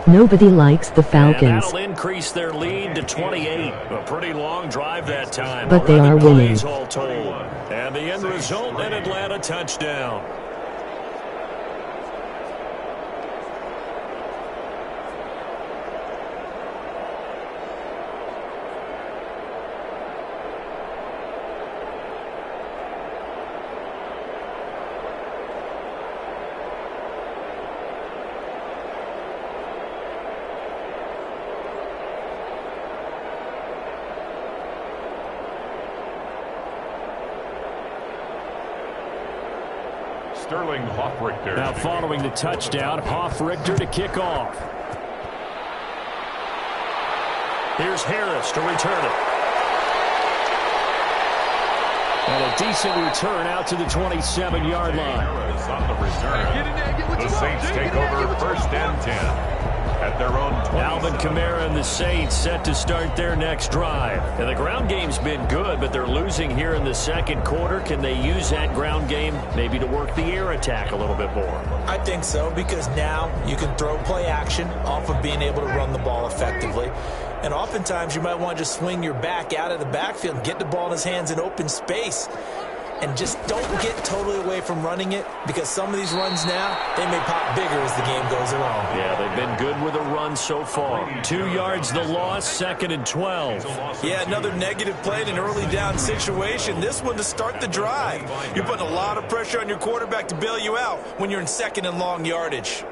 Nobody likes the And Falcons, that'll increase their lead to 28. A pretty long drive that time. but they 11 are winning. plays all told. And the end result, an Atlanta touchdown. Sterling Hoffrichter. Now following the touchdown, Hoffrichter to kick off. Here's Harris to return it. And a decent return out to the 27-yard line. Harris on the return. The Saints take over 1st and 10 at their own 20. Alvin Kamara and the Saints set to start their next drive. And the ground game's been good, but they're losing here in the second quarter. Can they use that ground game maybe to work the air attack a little bit more? I think so, because now you can throw play action off of being able to run the ball effectively. And oftentimes you might want to just swing your back out of the backfield and get the ball in his hands in open space. And just don't get totally away from running it, because some of these runs now, they may pop bigger as the game goes along. Yeah, they've been good with a run so far. 2 yards the loss, 2nd and 12. Yeah, another negative play in an early down situation. This one to start the drive. You're putting a lot of pressure on your quarterback to bail you out when you're in 2nd and long yardage.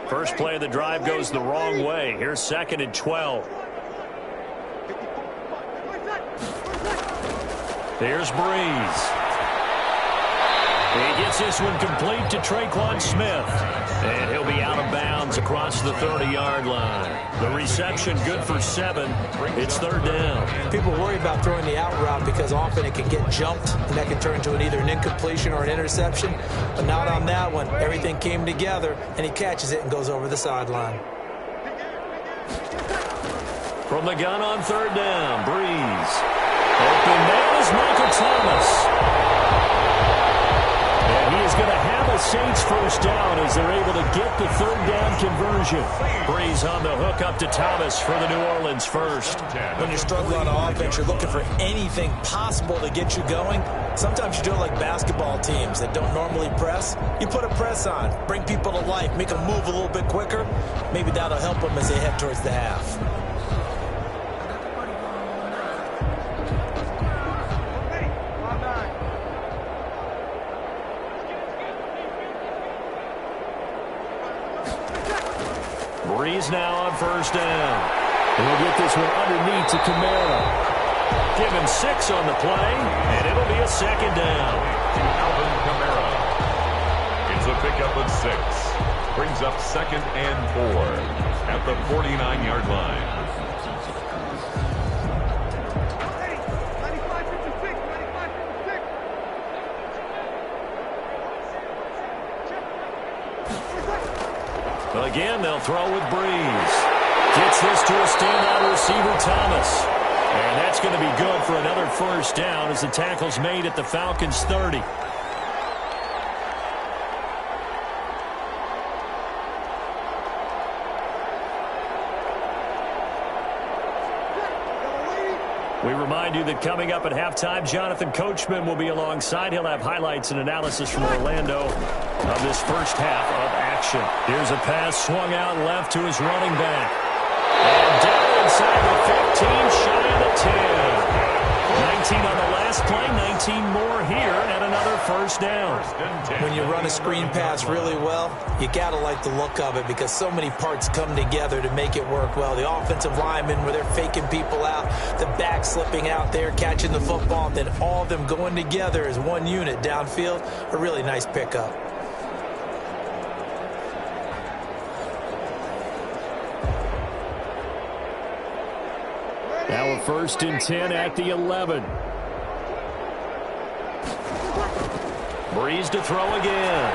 First play of the drive goes the wrong way. Here's 2nd and 12. There's Breeze. He gets this one complete to Traquan Smith. And he'll be out of bounds across the 30-yard line. The reception good for 7. It's 3rd down. People worry about throwing the out route because often it can get jumped, and that can turn into either an incompletion or an interception. But not on that one. Everything came together, and he catches it and goes over the sideline. From the gun on 3rd down, Breeze. Open man is Michael Thomas. And he is going to have a Saints first down as they're able to get the 3rd down conversion. Breeze on the hook up to Thomas for the New Orleans first. When you're struggling on offense, you're looking for anything possible to get you going. Sometimes you do it like basketball teams that don't normally press. You put a press on, bring people to life, make them move a little bit quicker. Maybe that'll help them as they head towards the half. Breeze now on 1st down. He'll get this one underneath to Kamara. Give him 6 on the play, and it'll be a 2nd down. To Alvin Kamara. It's a pickup of 6. Brings up 2nd and 4 at the 49-yard line. Again, they'll throw with Breeze. Gets this to a standout receiver, Thomas. And that's going to be good for another first down as the tackle's made at the Falcons' 30. We remind you that coming up at halftime, Jonathan Coachman will be alongside. He'll have highlights and analysis from Orlando of this first half of action. Here's a pass swung out left to his running back. And down inside the 15, shy of the 10. 19 on the last play, 19 more here, and another first down. When you run a screen pass really well, you got to like the look of it because so many parts come together to make it work well. The offensive linemen, where they're faking people out, the back slipping out there, catching the football, and then all of them going together as one unit downfield. A really nice pickup. Now a 1st and 10 at the 11. Breeze to throw again.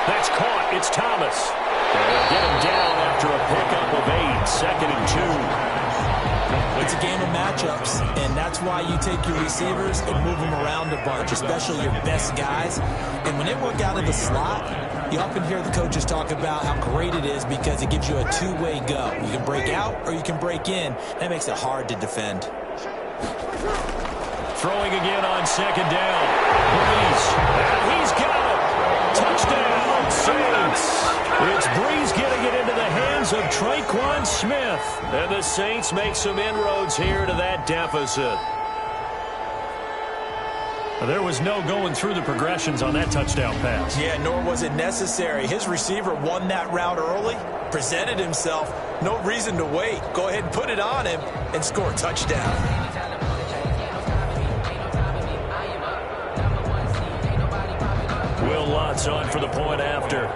That's caught. It's Thomas. They'll get him down after a pickup of 8. 2nd and 2. It's a game of matchups, and that's why you take your receivers and move them around a bunch, especially your best guys. And when they work out of the slot, you often hear the coaches talk about how great it is because it gives you a two-way go. You can break out or you can break in. That makes it hard to defend. Throwing again on 2nd down. Breeze. And he's got him. Touchdown, Saints. It's Breeze getting it into the hands of Traquan Smith. And the Saints make some inroads here to that deficit. There was no going through the progressions on that touchdown pass. Yeah, nor was it necessary. His receiver won that route early, presented himself. No reason to wait. Go ahead and put it on him and score a touchdown. Will Lutz on for the point after.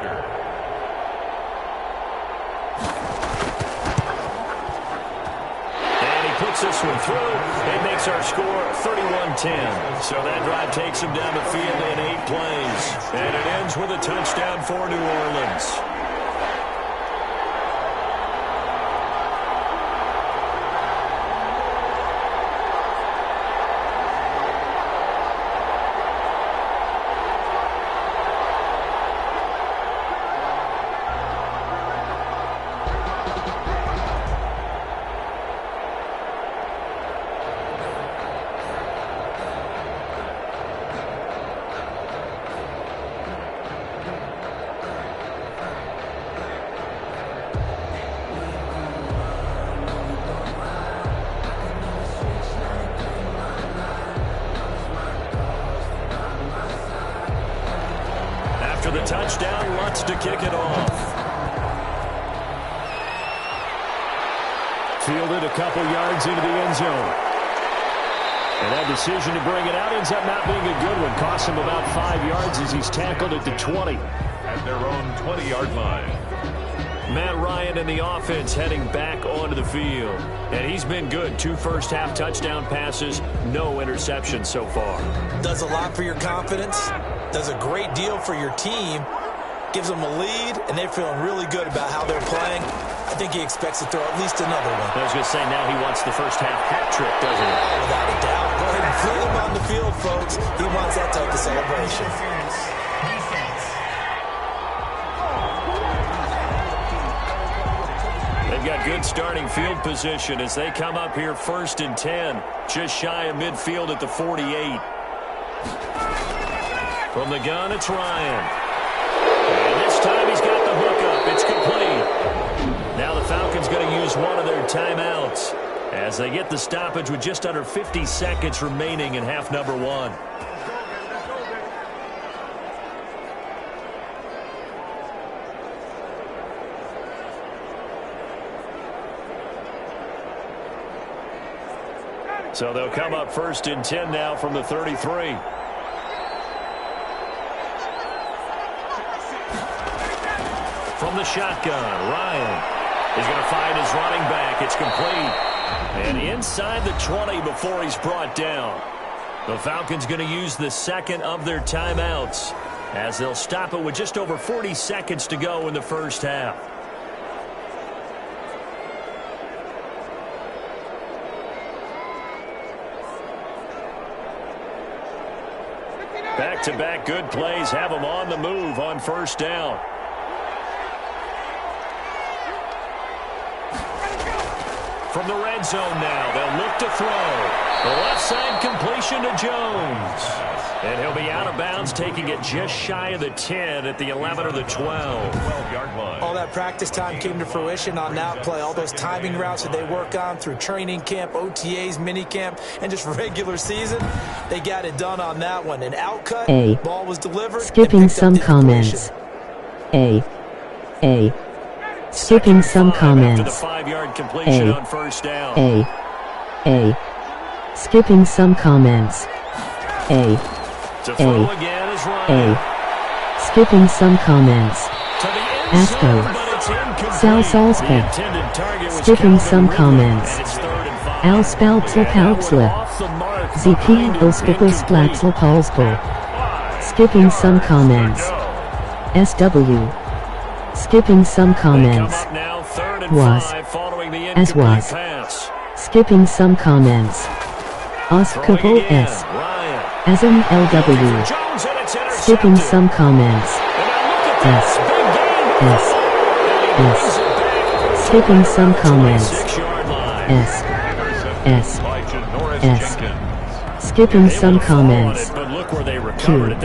And he puts this one through. It makes our score 31-10. So that drive takes him down the field in 8 plays. And it ends with a touchdown for New Orleans. After the touchdown, Lutz to kick it off. Fielded a couple yards into the end zone. And that decision to bring it out ends up not being a good one. Costs him about 5 yards as he's tackled at the 20. At their own 20-yard line. Matt Ryan and the offense heading back onto the field. And he's been good. 2 first-half touchdown passes, no interceptions so far. Does a lot for your confidence. Does a great deal for your team. Gives them a lead, and they're feeling really good about how they're playing. I think he expects to throw at least another one. I was going to say, now he wants the first-half hat trick, doesn't he? Oh, without a doubt. Go ahead and fling him on the field, folks. He wants that type of celebration. They've got good starting field position as they come up here 1st and 10, just shy of midfield at the 48. From the gun, it's Ryan. And this time he's got the hook up. It's complete. Now the Falcons going to use one of their timeouts as they get the stoppage with just under 50 seconds remaining in half number 1. So they'll come up 1st and 10 now from the 33. From the shotgun, Ryan is going to find his running back. It's complete. And inside the 20 before he's brought down. The Falcons going to use the second of their timeouts as they'll stop it with just over 40 seconds to go in the first half. Back-to-back good plays have them on the move on 1st down. From the red zone now, they'll look to throw. The left side completion to Jones. And he'll be out of bounds, taking it just shy of the 10 at the 11 or the 12. 12-yard line. All that practice time came to fruition on that play. All those timing routes that they work on through training camp, OTAs, minicamp, and just regular season, they got it done on that one. An outcut, ball was delivered. Skipping some comments. Skipping some comments. After the 5-yard completion on 1st down. Skipping some comments. To throw again is Ryan. Skipping some comments. To the end zone, but it's incomplete. Salzburg. The intended target was Skipping Calvin some Ridley, comments. and it's 3rd and 5. Ausspelzle. Off the mark. ZP Oskopus Platzl Paulsburg. Skipping some comments. SW. Skipping some comments. Was. As was. Skipping some comments. Oscouple S. Asm LW. Skipping some comments. S. S. S. Skipping some comments. S. S. S. Skipping some comments. Q.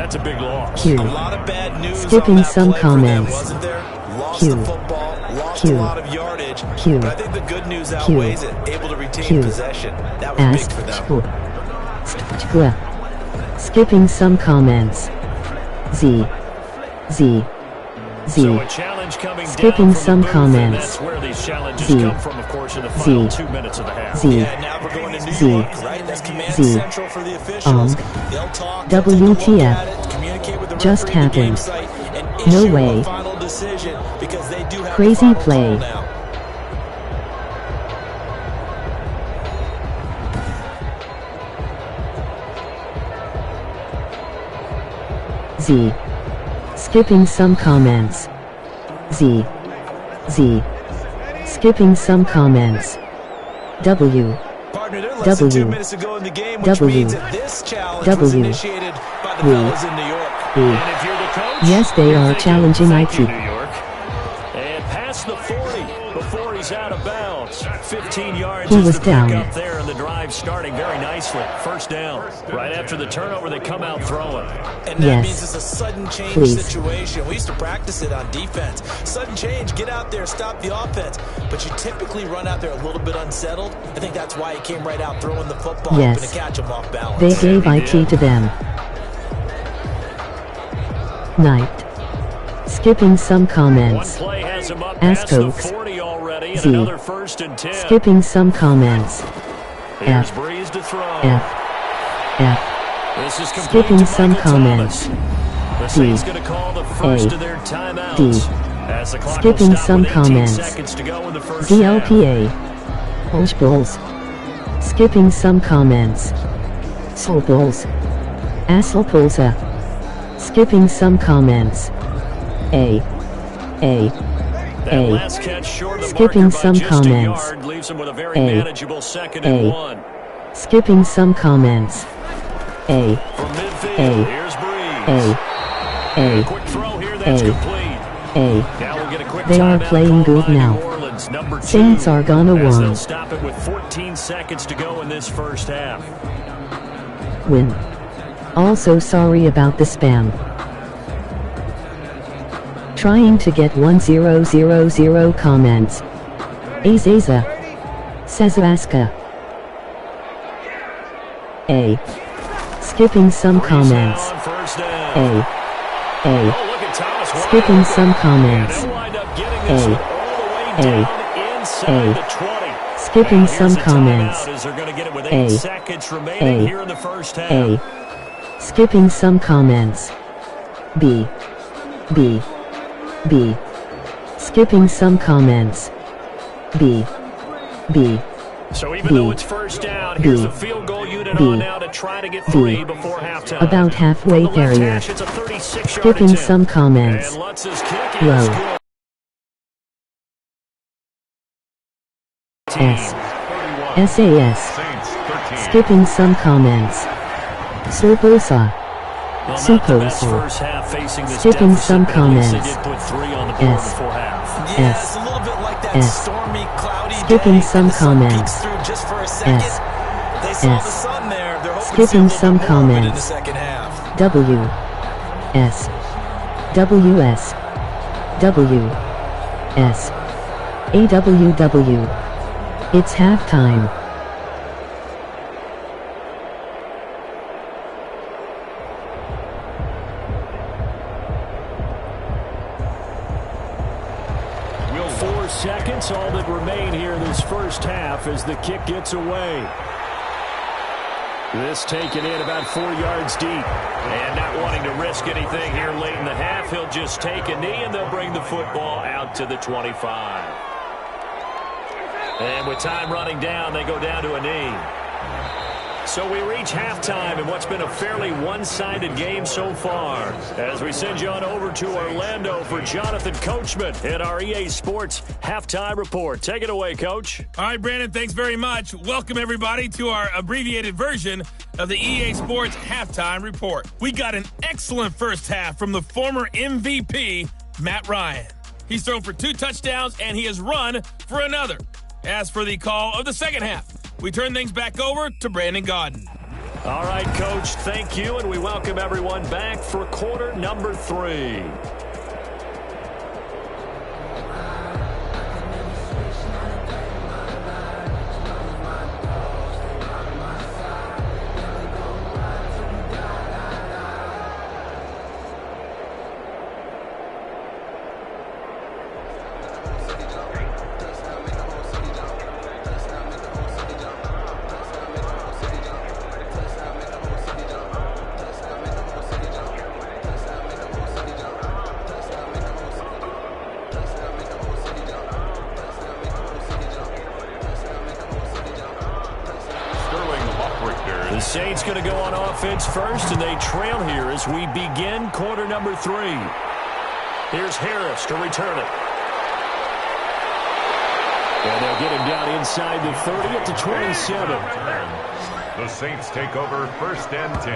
Q. Skipping some comments. Q. Q. Q. Q. Q. Ask. Skipping some comments. Z. Z. Z. Skipping some comments. Z. Z. Z. Z. Z. WTF. Just happened. No way. Crazy play. Z. Skipping some comments. Z. Z. Skipping some comments. W. W. W. W. We. Yes, they are challenging IT. And past the 40 before he's out of bounds. 15 yards. He was down. Up there, and the drive starting very nicely. First down. Right after the turnover, they come out throwing. And that means it's a sudden change situation. We used to practice it on defense. Sudden change, get out there, stop the offense. But you typically run out there a little bit unsettled. I think that's why he came right out throwing the football, hoping to catch him off balance. They gave IT to them. Night. Skipping some comments. Ask Oaks. Z. Skipping some comments. F. F. F. Skipping some comments. D. A. D. Skipping some comments. ZLPA. Bulls. Skipping some comments. Soulballs. Asselpulsa. Skipping some comments. A. A. A. Skipping some comments. A. A. Skipping some comments. A. A. A. A. A. They are playing good now. Saints are gonna win. They'll stop it with 14 seconds to go in this first half. Win. Also sorry about the spam. Trying to get 1000 comments. Azaza. Sezaska. A. Skipping some comments. A. A. Skipping some comments. A. A. A. Skipping some comments. A. A. A. Skipping some comments. B. B. B. Skipping some comments. B. B. So even though it's first down, here's the field goal unit on now to try to get 3 before halftime. About halfway area. Skipping some comments. Low. S. SAS. Skipping some comments. Surposa. Suposo. Skipping some comments. S. S. S. Skipping some comments. S. S. Skipping some comments. W. S. WS. W. S. AWW. It's halftime. Seconds, all that remain here in this first half as the kick gets away. This taken in about 4 yards deep. And not wanting to risk anything here late in the half, he'll just take a knee and they'll bring the football out to the 25. And with time running down, they go down to a knee. So we reach halftime in what's been a fairly one-sided game so far. As we send you on over to Orlando for Jonathan Coachman in our EA Sports Halftime Report. Take it away, Coach. All right, Brandon, thanks very much. Welcome, everybody, to our abbreviated version of the EA Sports Halftime Report. We got an excellent first half from the former MVP, Matt Ryan. He's thrown for 2 touchdowns, and he has run for another. As for the call of the second half, we turn things back over to Brandon Gaudin. All right, Coach, thank you, and we welcome everyone back for quarter number 3. The Saints going to go on offense first, and they trail here as we begin quarter number 3. Here's Harris to return it. And they'll get him down inside the 30 at the 27. The Saints take over 1st and 10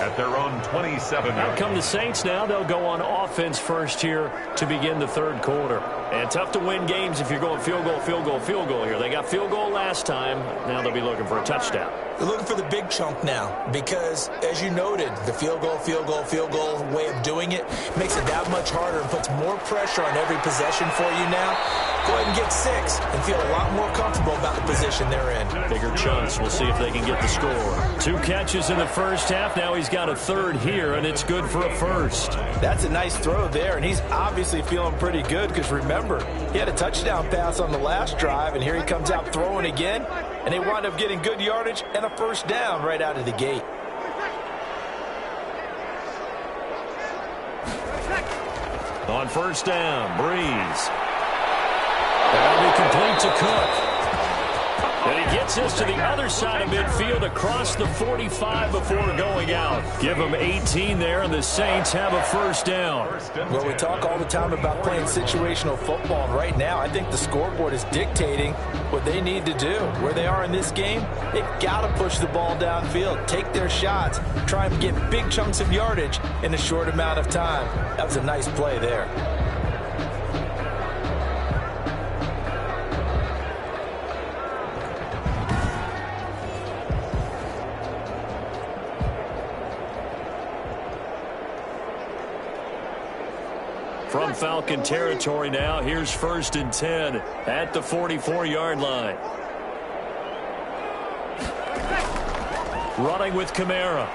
at their own 27. Out come the Saints now. They'll go on offense first here to begin the third quarter. And tough to win games if you're going field goal, field goal, field goal here. They got field goal last time. Now they'll be looking for a touchdown. They're looking for the big chunk now because, as you noted, the field goal way of doing it makes it that much harder and puts more pressure on every possession for you now. Go ahead and get 6 and feel a lot more comfortable about the position they're in. Bigger chunks. We'll see if they can get the score. 2 catches in the first half. Now he's got a third here, and it's good for a first. That's a nice throw there, and he's obviously feeling pretty good because, remember, he had a touchdown pass on the last drive, and here he comes out throwing again, and they wind up getting good yardage and a first down right out of the gate. On first down, Breeze. That'll be complete to Cook. And he gets us to the other side of midfield across the 45 before going out. Give them 18 there, and the Saints have a first down. Well, we talk all the time about playing situational football. And right now, I think the scoreboard is dictating what they need to do. Where they are in this game, they've got to push the ball downfield, take their shots, try and get big chunks of yardage in a short amount of time. That was a nice play there. From Falcon territory now, here's 1st and 10 at the 44-yard line. Running with Kamara.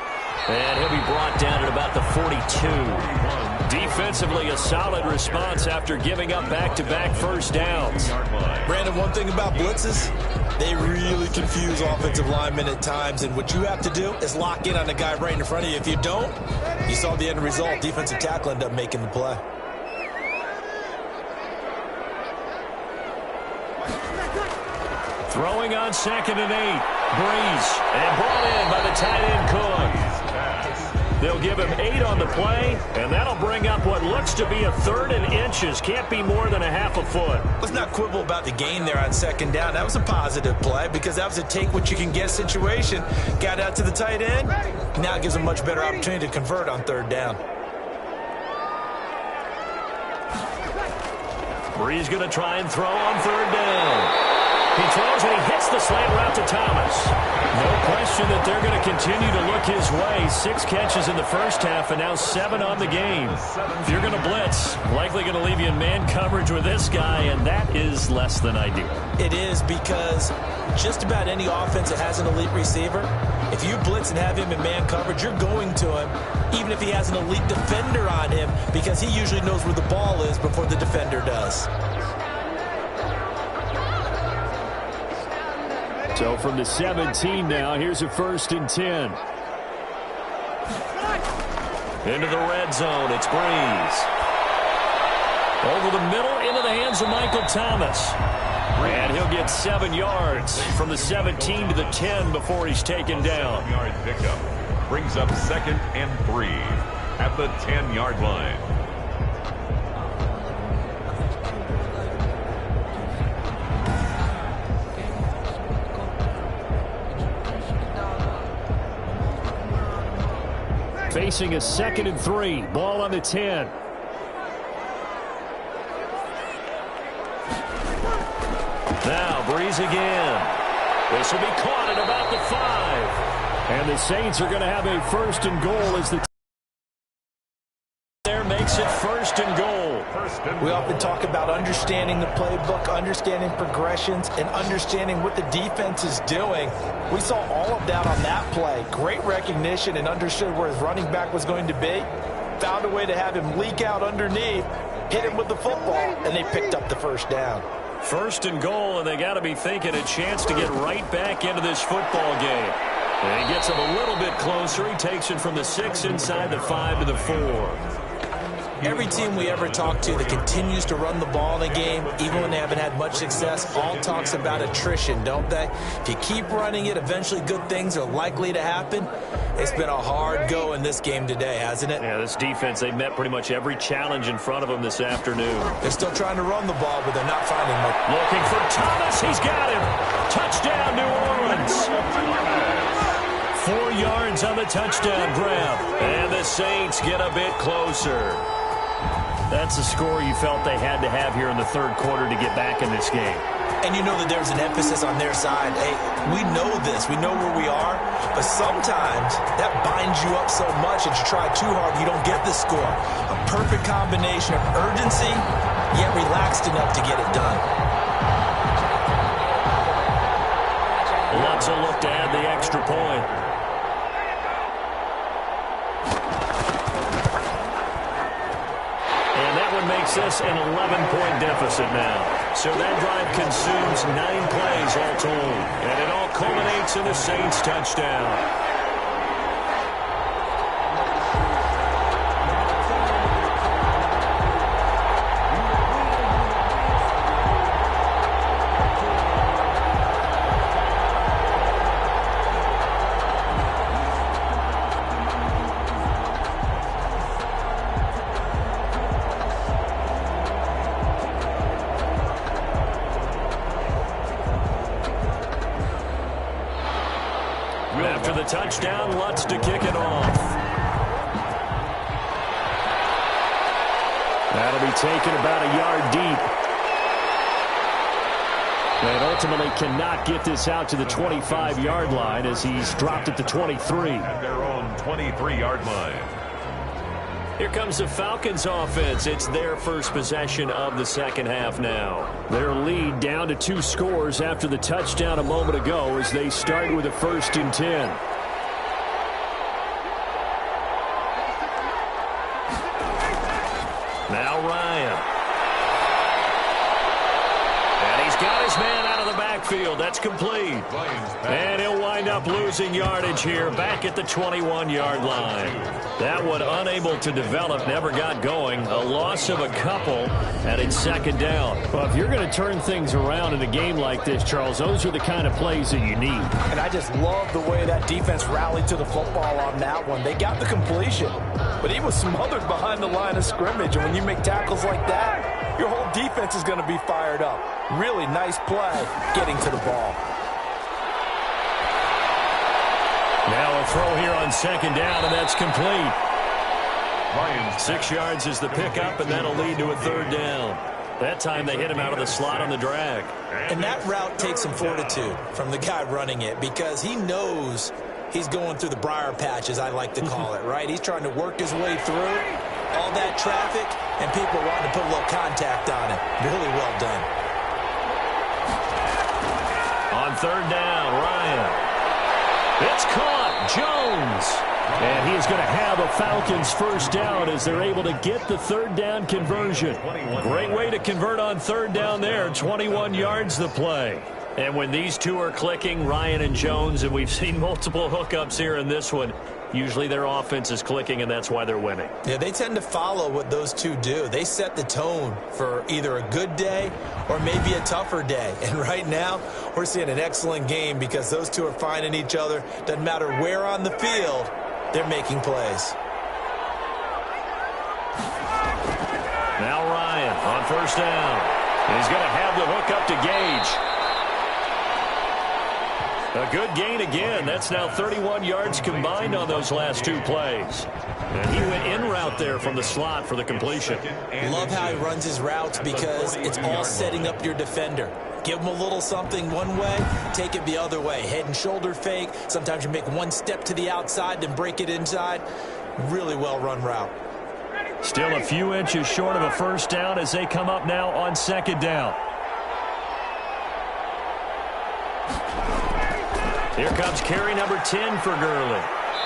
And he'll be brought down at about the 42. Defensively, a solid response after giving up back-to-back first downs. Brandon, one thing about blitzes, they really confuse offensive linemen at times, and what you have to do is lock in on the guy right in front of you. If you don't, you saw the end result. Defensive tackle ended up making the play. Throwing on 2nd and 8. Breeze. And brought in by the tight end Cook. They'll give him 8 on the play, and that'll bring up what looks to be a 3rd and inches. Can't be more than a half a foot. Let's not quibble about the gain there on 2nd down. That was a positive play because that was a take-what-you-can-get situation. Got out to the tight end. Now it gives them a much better opportunity to convert on 3rd down. Breeze going to try and throw on 3rd down. He throws and he hits the slant route to Thomas. No question that they're going to continue to look his way. 6 catches in the first half and now 7 on the game. If you're going to blitz, likely going to leave you in man coverage with this guy, and that is less than ideal. It is because just about any offense that has an elite receiver, if you blitz and have him in man coverage, you're going to him, even if he has an elite defender on him, because he usually knows where the ball is before the defender does. So from the 17 now, here's a 1st and 10. Into the red zone, it's Breeze. Over the middle, into the hands of Michael Thomas. And he'll gets 7 yards from the 17 to the 10 before he's taken down. 7-yard pickup brings up 2nd and 3 at the 10-yard line. Facing a 2nd and 3. Ball on the 10. Now Breeze again. This will be caught at about the 5. And the Saints are going to have a 1st and goal as the there makes it 1st and goal. We often talk about understanding the playbook, understanding progressions, and understanding what the defense is doing. We saw all of that on that play. Great recognition and understood where his running back was going to be. Found a way to have him leak out underneath, hit him with the football, and they picked up the 1st down. 1st and goal, and they got to be thinking a chance to get right back into this football game. And he gets him a little bit closer. He takes it from the 6 inside the 5 to the 4. Every team we ever talk to that continues to run the ball in a game, even when they haven't had much success, all talks about attrition, don't they? If you keep running it, eventually good things are likely to happen. It's been a hard go in this game today, hasn't it? Yeah, this defense, they've met pretty much every challenge in front of them this afternoon. They're still trying to run the ball, but they're not finding much. Looking for Thomas. He's got him. Touchdown, New Orleans. 4 yards on the touchdown grab. And the Saints get a bit closer. That's a score you felt they had to have here in the 3rd quarter to get back in this game. And you know that there's an emphasis on their side. Hey, we know this. We know where we are. But sometimes that binds you up so much that you try too hard, you don't get the score. A perfect combination of urgency, yet relaxed enough to get it done. Lots of look to add the extra point. Makes this an 11-point deficit now. So that drive consumes 9 plays all told. And it all culminates in the Saints touchdown. After the touchdown, Lutz to kick it off. That'll be taken about a yard deep. And ultimately cannot get this out to the 25-yard line as he's dropped at the 23. At their own 23-yard line. Here comes the Falcons offense. It's their first possession of the 2nd half now. Their lead down to 2 scores after the touchdown a moment ago as they start with a 1st and 10. Now Ryan. And he's got his man out of the backfield. That's complete. And he'll wind up losing yardage here back at the 21-yard line. That one unable to develop, never got going. A loss of a couple, and it's 2nd down. Well, if you're going to turn things around in a game like this, Charles, those are the kind of plays that you need. And I just love the way that defense rallied to the football on that one. They got the completion, but he was smothered behind the line of scrimmage. And when you make tackles like that, your whole defense is going to be fired up. Really nice play getting to the ball. Now a throw here on 2nd down, and that's complete. 6 yards is the pickup, and that'll lead to a 3rd down. That time they hit him out of the slot on the drag. And that route takes some fortitude from the guy running it because he knows he's going through the briar patch, as I like to call it, right? He's trying to work his way through all that traffic, and people wanting to put a little contact on it. Really well done. On 3rd down, Ryan. It's caught. Jones. And he is going to have a Falcons 1st down as they're able to get the 3rd down conversion. Great way to convert on 3rd down there. 21 yards the play. And when these two are clicking, Ryan and Jones, and we've seen multiple hookups here in this one, usually their offense is clicking, and that's why they're winning. Yeah, they tend to follow what those two do. They set the tone for either a good day or maybe a tougher day. And right now, we're seeing an excellent game because those two are finding each other. Doesn't matter where on the field, they're making plays. Now Ryan on first down. He's going to have the hook up to Gage. A good gain again. That's now 31 yards combined on those last two plays. And he went in route there from the slot for the completion. Love how he runs his routes because it's all setting up your defender. Give him a little something one way, take it the other way. Head and shoulder fake. Sometimes you make one step to the outside, then break it inside. Really well-run route. Still a few inches short of a first down as they come up now on second down. Here comes carry number 10 for Gurley.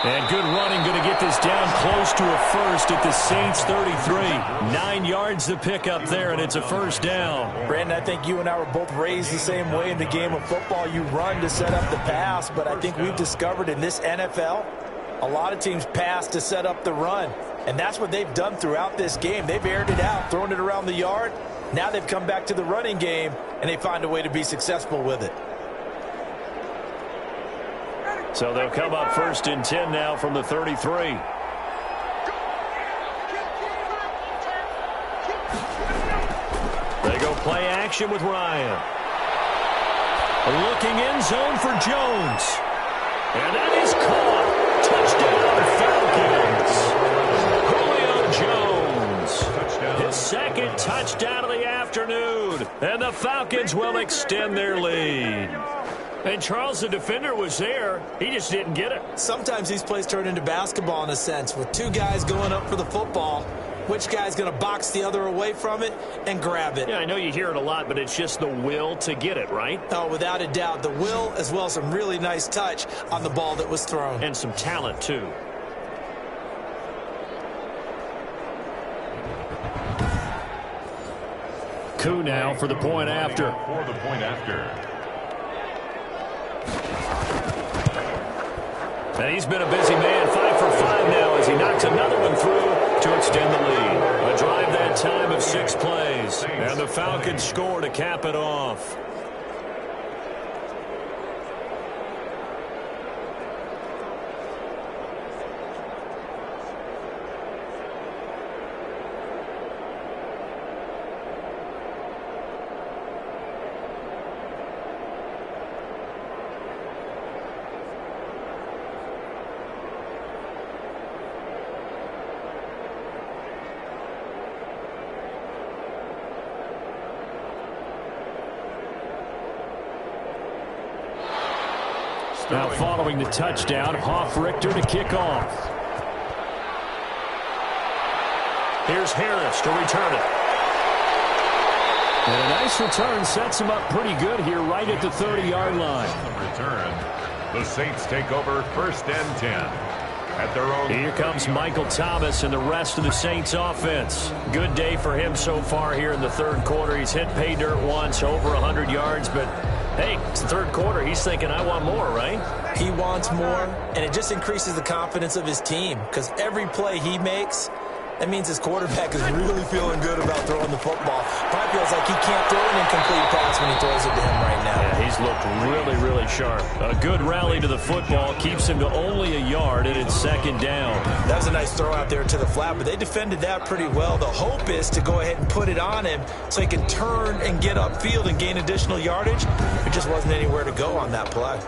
And good running, going to get this down close to a first at the Saints 33. 9 yards to pick up there, and it's a first down. Brandon, I think you and I were both raised the same way in the game of football. You run to set up the pass, but I think we've discovered in this NFL, a lot of teams pass to set up the run. And that's what they've done throughout this game. They've aired it out, thrown it around the yard. Now they've come back to the running game, and they find a way to be successful with it. So they'll come up first and 10 now from the 33. They go play action with Ryan. Looking in zone for Jones. And that is caught. Touchdown, Falcons. Julio Jones. His second touchdown of the afternoon. And the Falcons will extend their lead. And Charles, the defender, was there. He just didn't get it. Sometimes these plays turn into basketball in a sense. With two guys going up for the football, which guy's going to box the other away from it and grab it? Yeah, I know you hear it a lot, but it's just the will to get it, right? Oh, without a doubt. The will as well as some really nice touch on the ball that was thrown. And some talent, too. Coup now for the point after. And he's been a busy man, 5 for 5 now as he knocks another one through to extend the lead. A drive that time of 6 plays. And the Falcons score to cap it off. Now following the touchdown, Hoff-Richter to kick off. Here's Harris to return it. And a nice return sets him up pretty good here right at the 30-yard line. On the return, the Saints take over first and 10. At their own. Here comes Michael Thomas and the rest of the Saints offense. Good day for him so far here in the third quarter. He's hit pay dirt once, over 100 yards, but hey, it's the third quarter. He's thinking, I want more, right? He wants more, and it just increases the confidence of his team because every play he makes, that means his quarterback is really feeling good about throwing the football. Probably feels like he can't throw an incomplete pass when he throws it to him right now. Yeah, he's looked really, really sharp. A good rally to the football keeps him to only a yard, and it's second down. That was a nice throw out there to the flat, but they defended that pretty well. The hope is to go ahead and put it on him so he can turn and get upfield and gain additional yardage. There just wasn't anywhere to go on that play.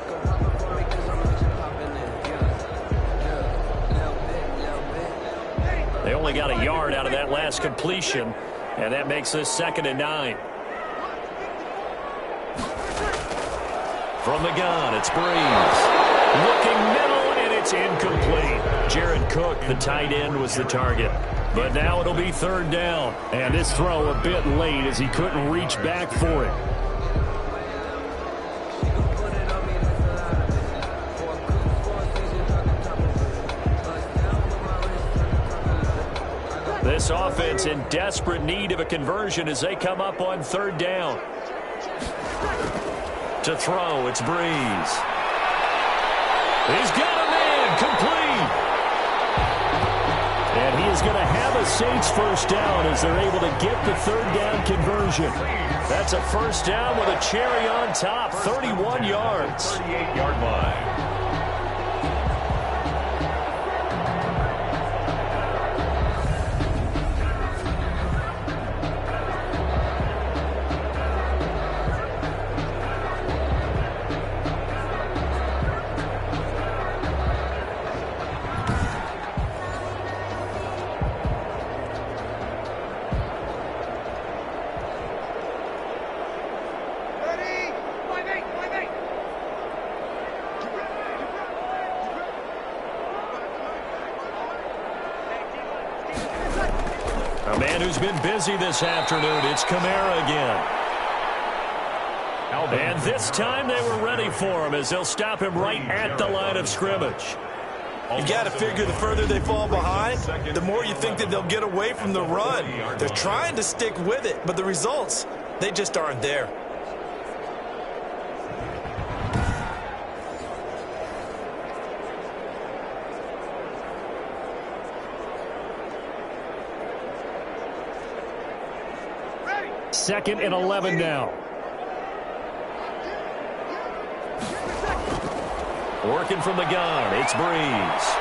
They only got a yard out of that last completion, and that makes this 2nd and 9. From the gun, it's Breeze. Looking middle, and it's incomplete. Jared Cook, the tight end, was the target. But now it'll be 3rd down. And this throw a bit late as he couldn't reach back for it. This offense in desperate need of a conversion as they come up on 3rd down. To throw, it's Breeze. He's got a man, complete. is going to have a Saints first down as they're able to get the third down conversion. That's a first down with a cherry on top, 31 yards. 38-yard line. A man who's been busy this afternoon, it's Kamara again. And this time they were ready for him as they'll stop him right at the line of scrimmage. You got to figure the further they fall behind, the more you think that they'll get away from the run. They're trying to stick with it, but the results, they just aren't there. Second and 11 now. Working from the gun, it's Breeze.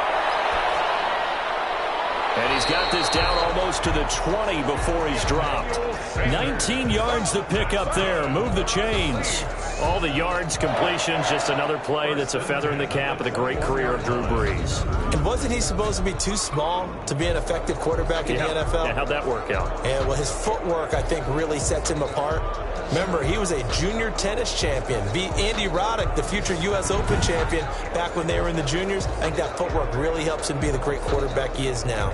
And he's got this down almost to the 20 before he's dropped. 19 yards to pick up there. Move the chains. All the yards, completions, just another play that's a feather in the cap of the great career of Drew Brees. And wasn't he supposed to be too small to be an effective quarterback in the NFL? Yeah, how'd that work out? Yeah, well, his footwork, I think, really sets him apart. Remember, he was a junior tennis champion. Beat Andy Roddick, the future U.S. Open champion, back when they were in the juniors. I think that footwork really helps him be the great quarterback he is now.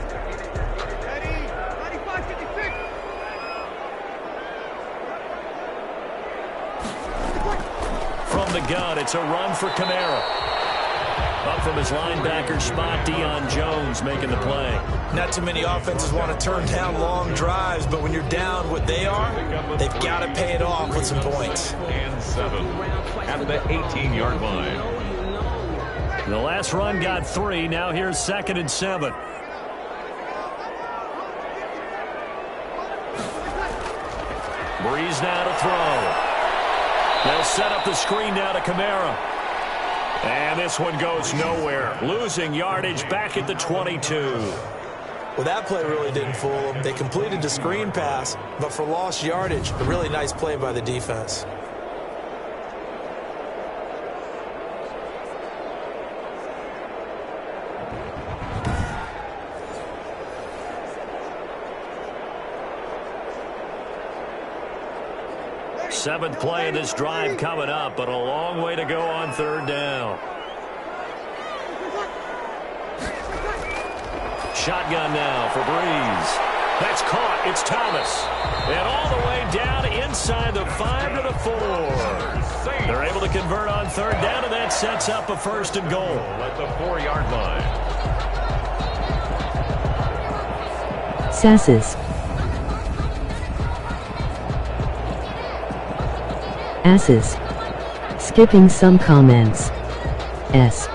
From the gun, it's a run for Kamara. Up from his linebacker spot, Deion Jones making the play. Not too many offenses want to turn down long drives, but when you're down what they are, they've got to pay it off with some points. And 7 at the 18-yard line. The last run got 3. Now here's 2nd and 7. Breeze now to throw. They'll set up the screen now to Kamara. And this one goes nowhere. Losing yardage back at the 22. Well, that play really didn't fool them. They completed the screen pass, but for lost yardage, a really nice play by the defense. Seventh play of this drive coming up, but a long way to go on third down. Shotgun now for Breeze. That's caught. It's Thomas. And all the way down inside the 5 to the 4. They're able to convert on third down, and that sets up a 1st and goal. At the 4-yard line. Sasses. Asses. Skipping some comments. S.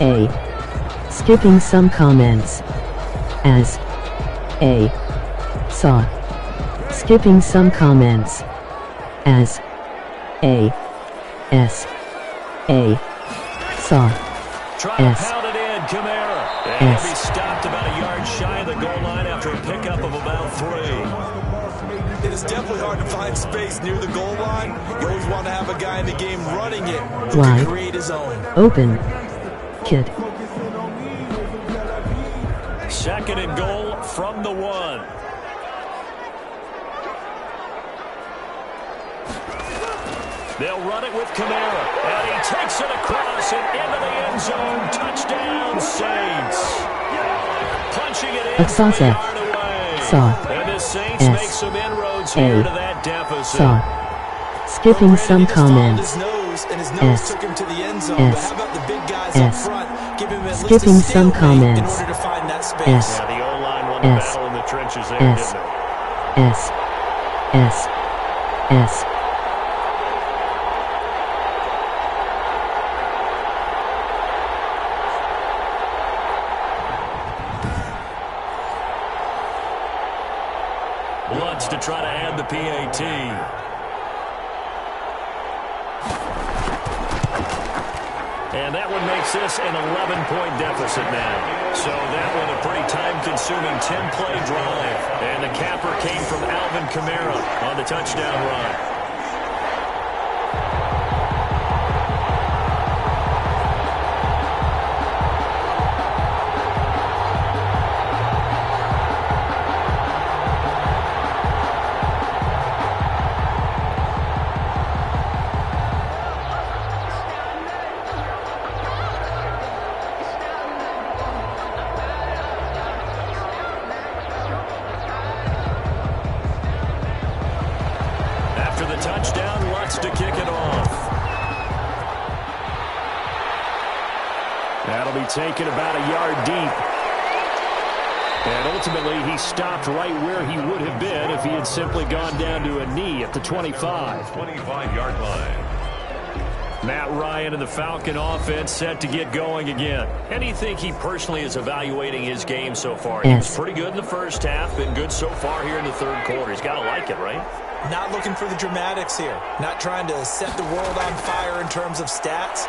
A. Skipping some comments. As. A. Saw. Skipping some comments. As. A. S. A. Saw. Trying to pound it in, Kamara. And he'll be stopped about a yard shy of the goal line after a pickup of about 3. It is definitely hard to find space near the goal line. You always want to have a guy in the game running it who can create his own. Open. Kid. 2nd and goal from the 1. They'll run it with Kamara. And he takes it across and into the end zone. Touchdown, Saints. Punching it in from a yard away. And the Saints make some inroads here to that deficit. Saw. Skipping some comments. S. Took him to the end zone, but how about the big guys up front? Give him at Skipping least a some comments. in order to find that space. S. Yeah, the O-line won the battle in the trenches there, didn't it? S. S. S. try to add the PAT. And that one makes this an 11-point deficit now. So that one a pretty time-consuming 10-play drive. And the capper came from Alvin Kamara on the touchdown run. That'll be taken about a yard deep. And ultimately, he stopped right where he would have been if he had simply gone down to a knee at the 25. 25-yard line. Matt Ryan and the Falcon offense set to get going again. And do you think he personally is evaluating his game so far? He was pretty good in the first half, been good so far here in the third quarter. He's got to like it, right? Not looking for the dramatics here. Not trying to set the world on fire in terms of stats.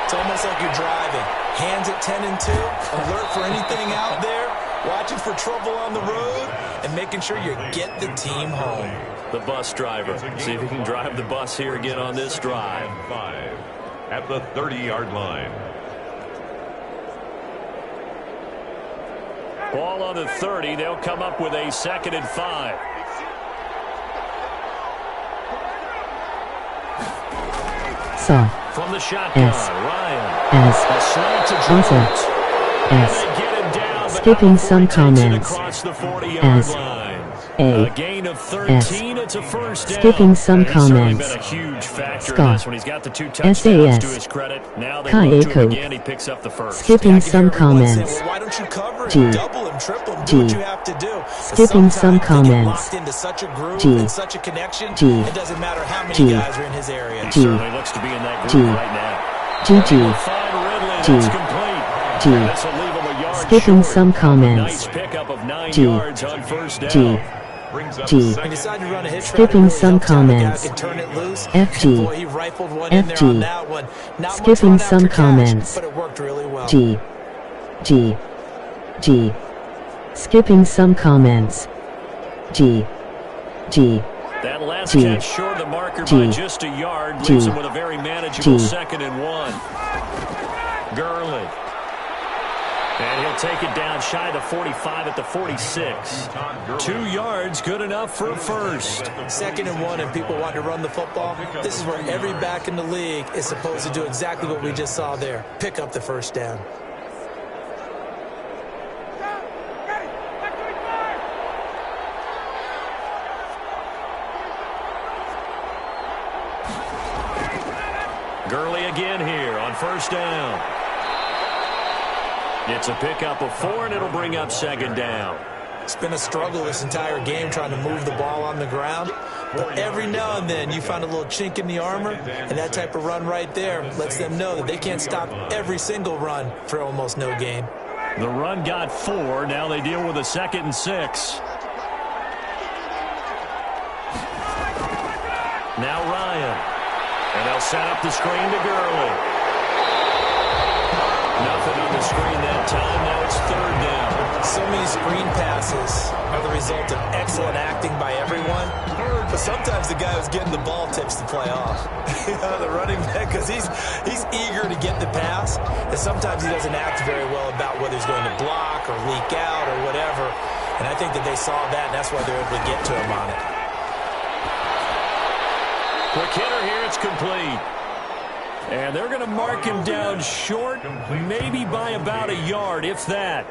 It's almost like you're driving. Hands at 10 and 2, alert for anything out there, watching for trouble on the road, and making sure you get the team home. The bus driver. See if he can drive the bus here again on this drive. 5 at the 30-yard line. Ball on the 30. They'll come up with a 2nd and 5. Saw. From the shotgun, Ryan. S. A slant to Also. Jones. S. Skipping some comments. Across the 40-yard S. line. A. A gain of 13. It's a first down. Skipping some comments. Been a huge factor in Scott. this when he's got the 2 touchdowns to his credit. Now they look to him again. He picks up the first. Skipping some comments. Well, why don't you cover G. him, double him, triple him, do what you have to do. Skipping some comments. Locked into such a groove G. and such a connection, G. it doesn't matter how many G. guys are in his area. He G. certainly looks to be in that G. group right now. GG. G. G. Skipping some comments. Nice pickup of 9 G. yards on first down. G. G. He decided to run a hitch Skipping route, some helped out the guy, comments. could turn it loose. FG. Boy, he rifled one in there FG. on that one. Not much Skipping run some after catch, comments. but it worked really well. G. G. G. Skipping some comments. G. G. That last G. catch short of the marker G. by just a yard G. leaves him with a very manageable G. 2nd and 1. Gurley. And he'll take it down shy of the 45 at the 46. 2 yards, good enough for a first. 2nd and 1, and people want to run the football. This is where every back in the league is supposed to do exactly what we just saw there. Pick up the first down. Gurley again here on first down. It's a pickup of 4, and it'll bring up 2nd down. It's been a struggle this entire game trying to move the ball on the ground. But every now and then you find a little chink in the armor, and that type of run right there lets them know that they can't stop every single run for almost no gain. The run got 4. Now they deal with a 2nd and 6. Now Ryan. And they'll set up the screen to Gurley. Nothing on the screen that time. Now it's 3rd down. So many screen passes are the result of excellent acting by everyone. But sometimes the guy who's getting the ball tips the play off. The running back, because he's eager to get the pass. And sometimes he doesn't act very well about whether he's going to block or leak out or whatever. And I think that they saw that, and that's why they're able to get to him on it. Quick hitter here, it's complete. And they're going to mark him down short, maybe by about a yard, if that.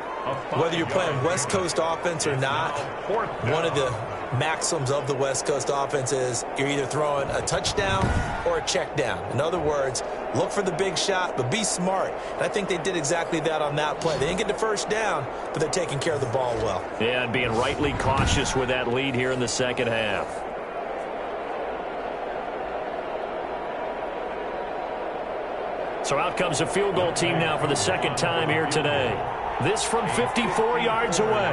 Whether you're playing West Coast offense or not, one of the maxims of the West Coast offense is you're either throwing a touchdown or a check down. In other words, look for the big shot, but be smart. And I think they did exactly that on that play. They didn't get the first down, but they're taking care of the ball well. Yeah, and being rightly cautious with that lead here in the 2nd half. So out comes a field goal team now for the 2nd time here today. This from 54 yards away.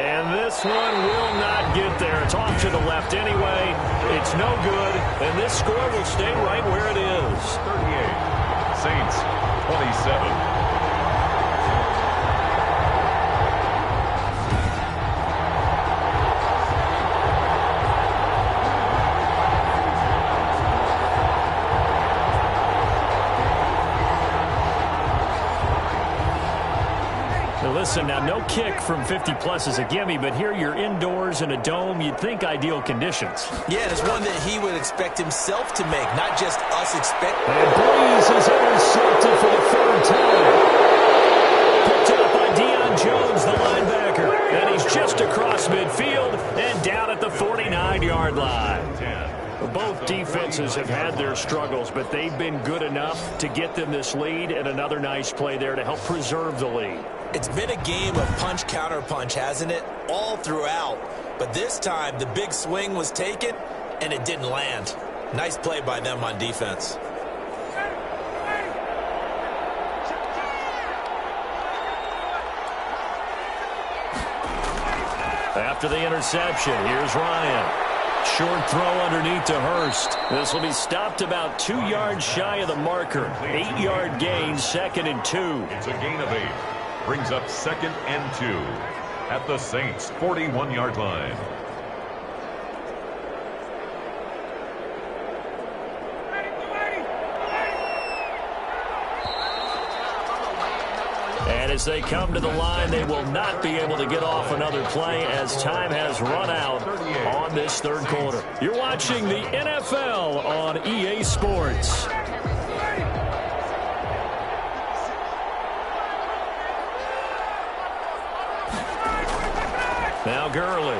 And this one will not get there. It's off to the left anyway. It's no good. And this score will stay right where it is. 38. Saints 27. Listen, now no kick from 50-plus is a gimme, but here you're indoors in a dome. You'd think ideal conditions. Yeah, and it's one that he would expect himself to make, not just us expect. And Breeze is intercepted for the third time. Picked up by Deion Jones, the linebacker. And he's just across midfield and down at the 49-yard line. Both defenses have had their struggles, but they've been good enough to get them this lead, and another nice play there to help preserve the lead. It's been a game of punch-counter-punch, hasn't it? All throughout. But this time, the big swing was taken, and it didn't land. Nice play by them on defense. After the interception, here's Ryan. Short throw underneath to Hurst. This will be stopped about 2 yards shy of the marker. 8-yard gain, 2nd and 2. It's a gain of 8. Brings up 2nd and 2 at the Saints' 41-yard line. And as they come to the line, they will not be able to get off another play as time has run out on this third quarter. You're watching the NFL on EA Sports. Now Gurley.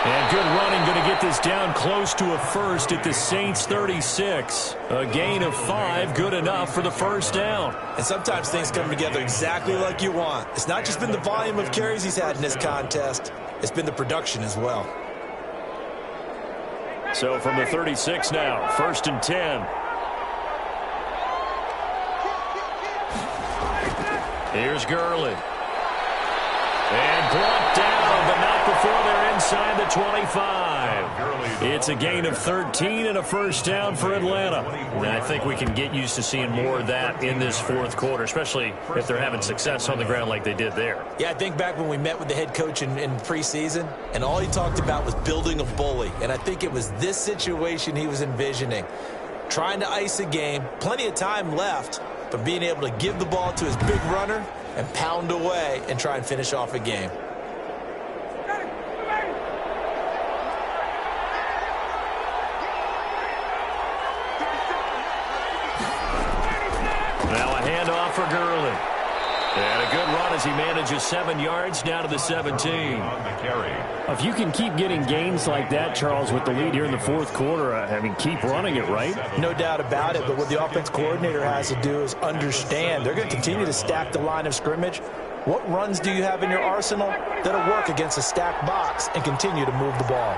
And good running, going to get this down close to a first at the Saints 36. A gain of 5, good enough for the first down. And sometimes things come together exactly like you want. It's not just been the volume of carries he's had in this contest. It's been the production as well. So from the 36 now, 1st and 10. Here's Gurley. And brought down, but not before they're inside the 25. It's a gain of 13 and a first down for Atlanta. And I think we can get used to seeing more of that in this fourth quarter, especially if they're having success on the ground like they did there. Yeah, I think back when we met with the head coach in preseason, and all he talked about was building a bully. And I think it was this situation he was envisioning. Trying to ice a game, plenty of time left, but being able to give the ball to his big runner and pound away and try and finish off a game. Now a handoff for Gurley. And a good run as he manages 7 yards down to the 17. On the carry. If you can keep getting gains like that, Charles, with the lead here in the fourth quarter, I mean, keep running it, right? No doubt about it, but what the offense coordinator has to do is understand they're going to continue to stack the line of scrimmage. What runs do you have in your arsenal that'll work against a stacked box and continue to move the ball?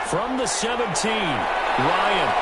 From the 17, Ryan.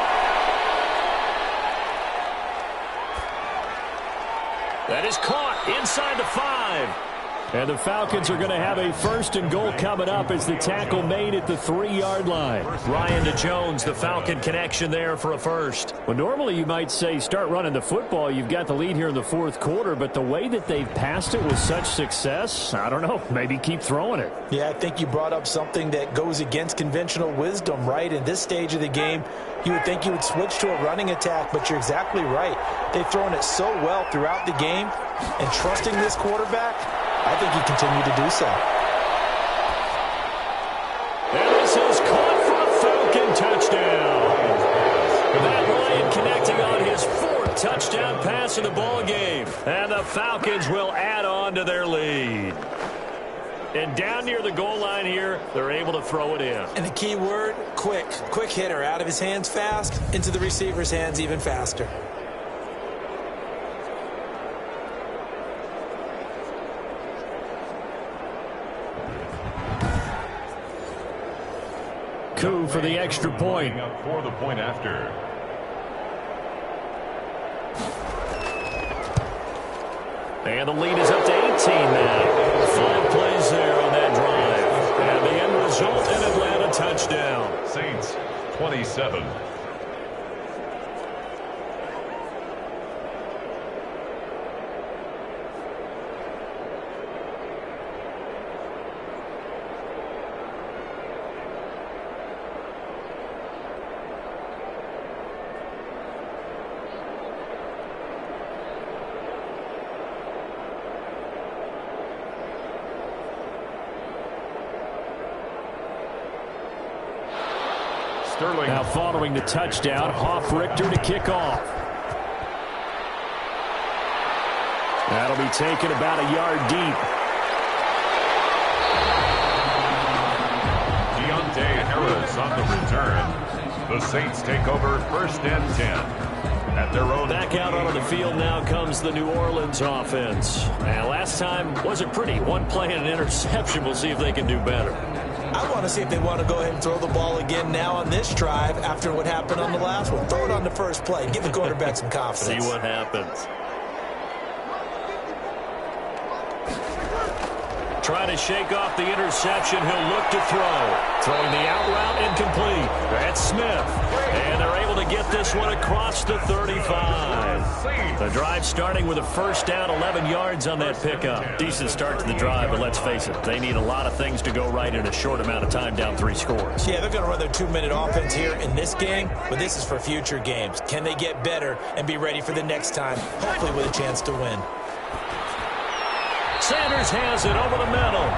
That is caught inside the 5. And the Falcons are going to have a 1st and goal coming up as the tackle made at the 3-yard line. Ryan to Jones, the Falcon connection there for a first. Well, normally you might say start running the football. You've got the lead here in the fourth quarter, but the way that they've passed it with such success, I don't know, maybe keep throwing it. Yeah, I think you brought up something that goes against conventional wisdom, right? In this stage of the game, you would think you would switch to a running attack, but you're exactly right. They've thrown it so well throughout the game, and trusting this quarterback, I think he continued to do so. And this is caught for a Falcon touchdown. Matt Ryan connecting on his 4th touchdown pass in the ball game. And the Falcons will add on to their lead. And down near the goal line here, they're able to throw it in. And the key word, quick. Quick hitter, out of his hands fast, into the receiver's hands even faster. Coup for the extra point. For the point after. And the lead is up to 14 now. 5 plays there on that drive. And the end result, an Atlanta touchdown. Saints 27. Now following the touchdown, Hoff-Richter to kick off. That'll be taken about a yard deep. Deontay Harris on the return. The Saints take over 1st and 10. At their own. Back out onto the field now comes the New Orleans offense. And last time wasn't pretty. One play and an interception. We'll see if they can do better. I want to see if they want to go ahead and throw the ball again now on this drive after what happened on the last one. Throw it on the first play. Give the quarterback some confidence. See what happens. Trying to shake off the interception. He'll look to throw. Throwing the out route incomplete. That's Smith. And they're able to get this one across the 35. The drive starting with a first down, 11 yards on that pickup. Decent start to the drive, but let's face it, they need a lot of things to go right in a short amount of time, down 3 scores. Yeah, they're going to run their 2-minute offense here in this game, but this is for future games. Can they get better and be ready for the next time, hopefully with a chance to win? Sanders has it over the middle.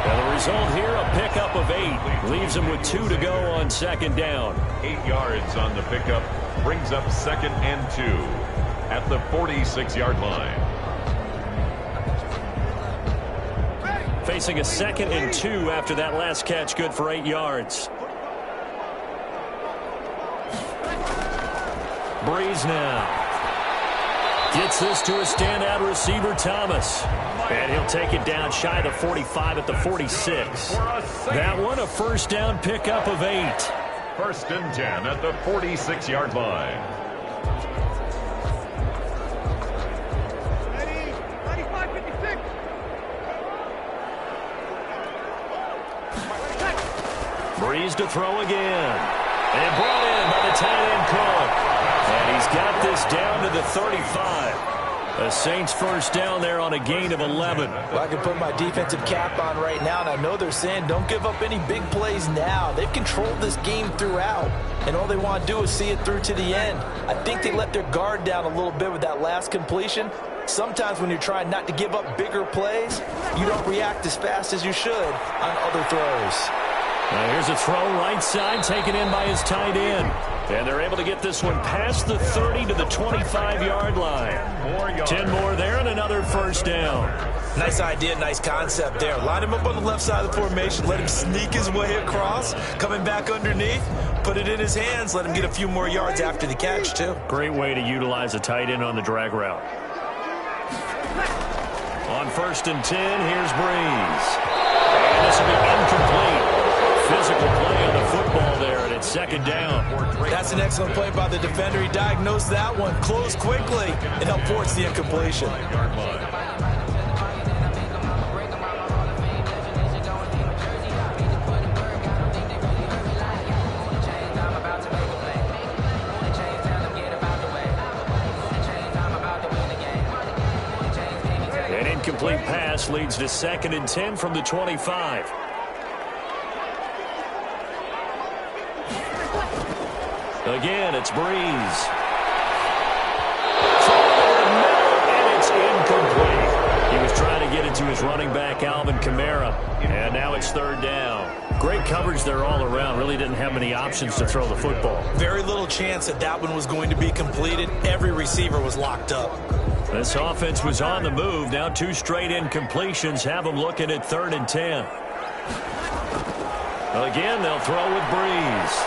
And the result here, a pickup of 8. Leaves him with 2 to go on 2nd down. 8 yards on the pickup. Brings up 2nd and 2 at the 46-yard line. Facing a 2nd and 2 after that last catch, good for 8 yards. Breeze now. Gets this to a standout receiver, Thomas. And he'll take it down shy of the 45 at the 46. That one a first down pickup of 8. 1st and 10 at the 46-yard line. Breeze to throw again. And brought in by the tight end Cook. And he's got this down to the 35. The Saints first down there on a gain of 11. Well, I can put my defensive cap on right now, and I know they're saying don't give up any big plays now. They've controlled this game throughout, and all they want to do is see it through to the end. I think they let their guard down a little bit with that last completion. Sometimes when you're trying not to give up bigger plays, you don't react as fast as you should on other throws. Here's a throw right side taken in by his tight end. And they're able to get this one past the 30 to the 25-yard line. 10 more there and another first down. Nice idea, nice concept there. Line him up on the left side of the formation. Let him sneak his way across. Coming back underneath. Put it in his hands. Let him get a few more yards after the catch, too. Great way to utilize a tight end on the drag route. On 1st and 10, here's Breeze. And this will be incomplete. Physical play on the football there, and it's 2nd down. That's an excellent play by the defender. He diagnosed that one, closed quickly, and helped force the incompletion. An incomplete pass leads to 2nd and 10 from the 25. Again, it's Breeze. And it's incomplete. He was trying to get it to his running back, Alvin Kamara. And now it's 3rd down. Great coverage there all around. Really didn't have many options to throw the football. Very little chance that that one was going to be completed. Every receiver was locked up. This offense was on the move. Now 2 straight incompletions have them looking at 3rd and 10. Again, they'll throw with Breeze.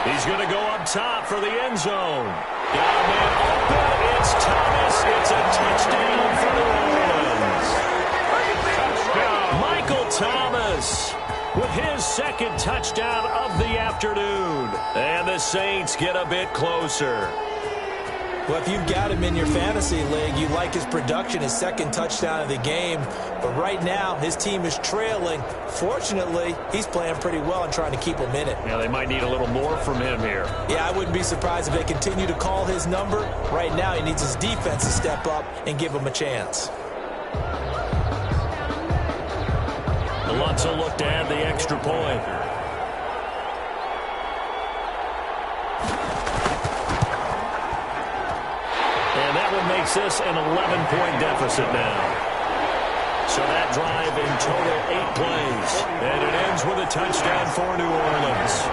He's going to go up top for the end zone. Got a man open. It's Thomas. It's a touchdown for New Orleans. Touchdown. Michael Thomas with his 2nd touchdown of the afternoon. And the Saints get a bit closer. Well, if you've got him in your fantasy league, you like his production, his second touchdown of the game. But right now, his team is trailing. Fortunately, he's playing pretty well and trying to keep him in it. Yeah, they might need a little more from him here. Yeah, I wouldn't be surprised if they continue to call his number. Right now, he needs his defense to step up and give him a chance. The Lutz will look to add the extra point. And that one makes this an 11-point deficit now. So that drive in total 8 plays. And it ends with a touchdown for New Orleans.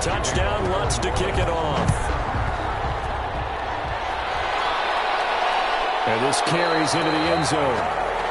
Touchdown, Lutz to kick it off. And this carries into the end zone.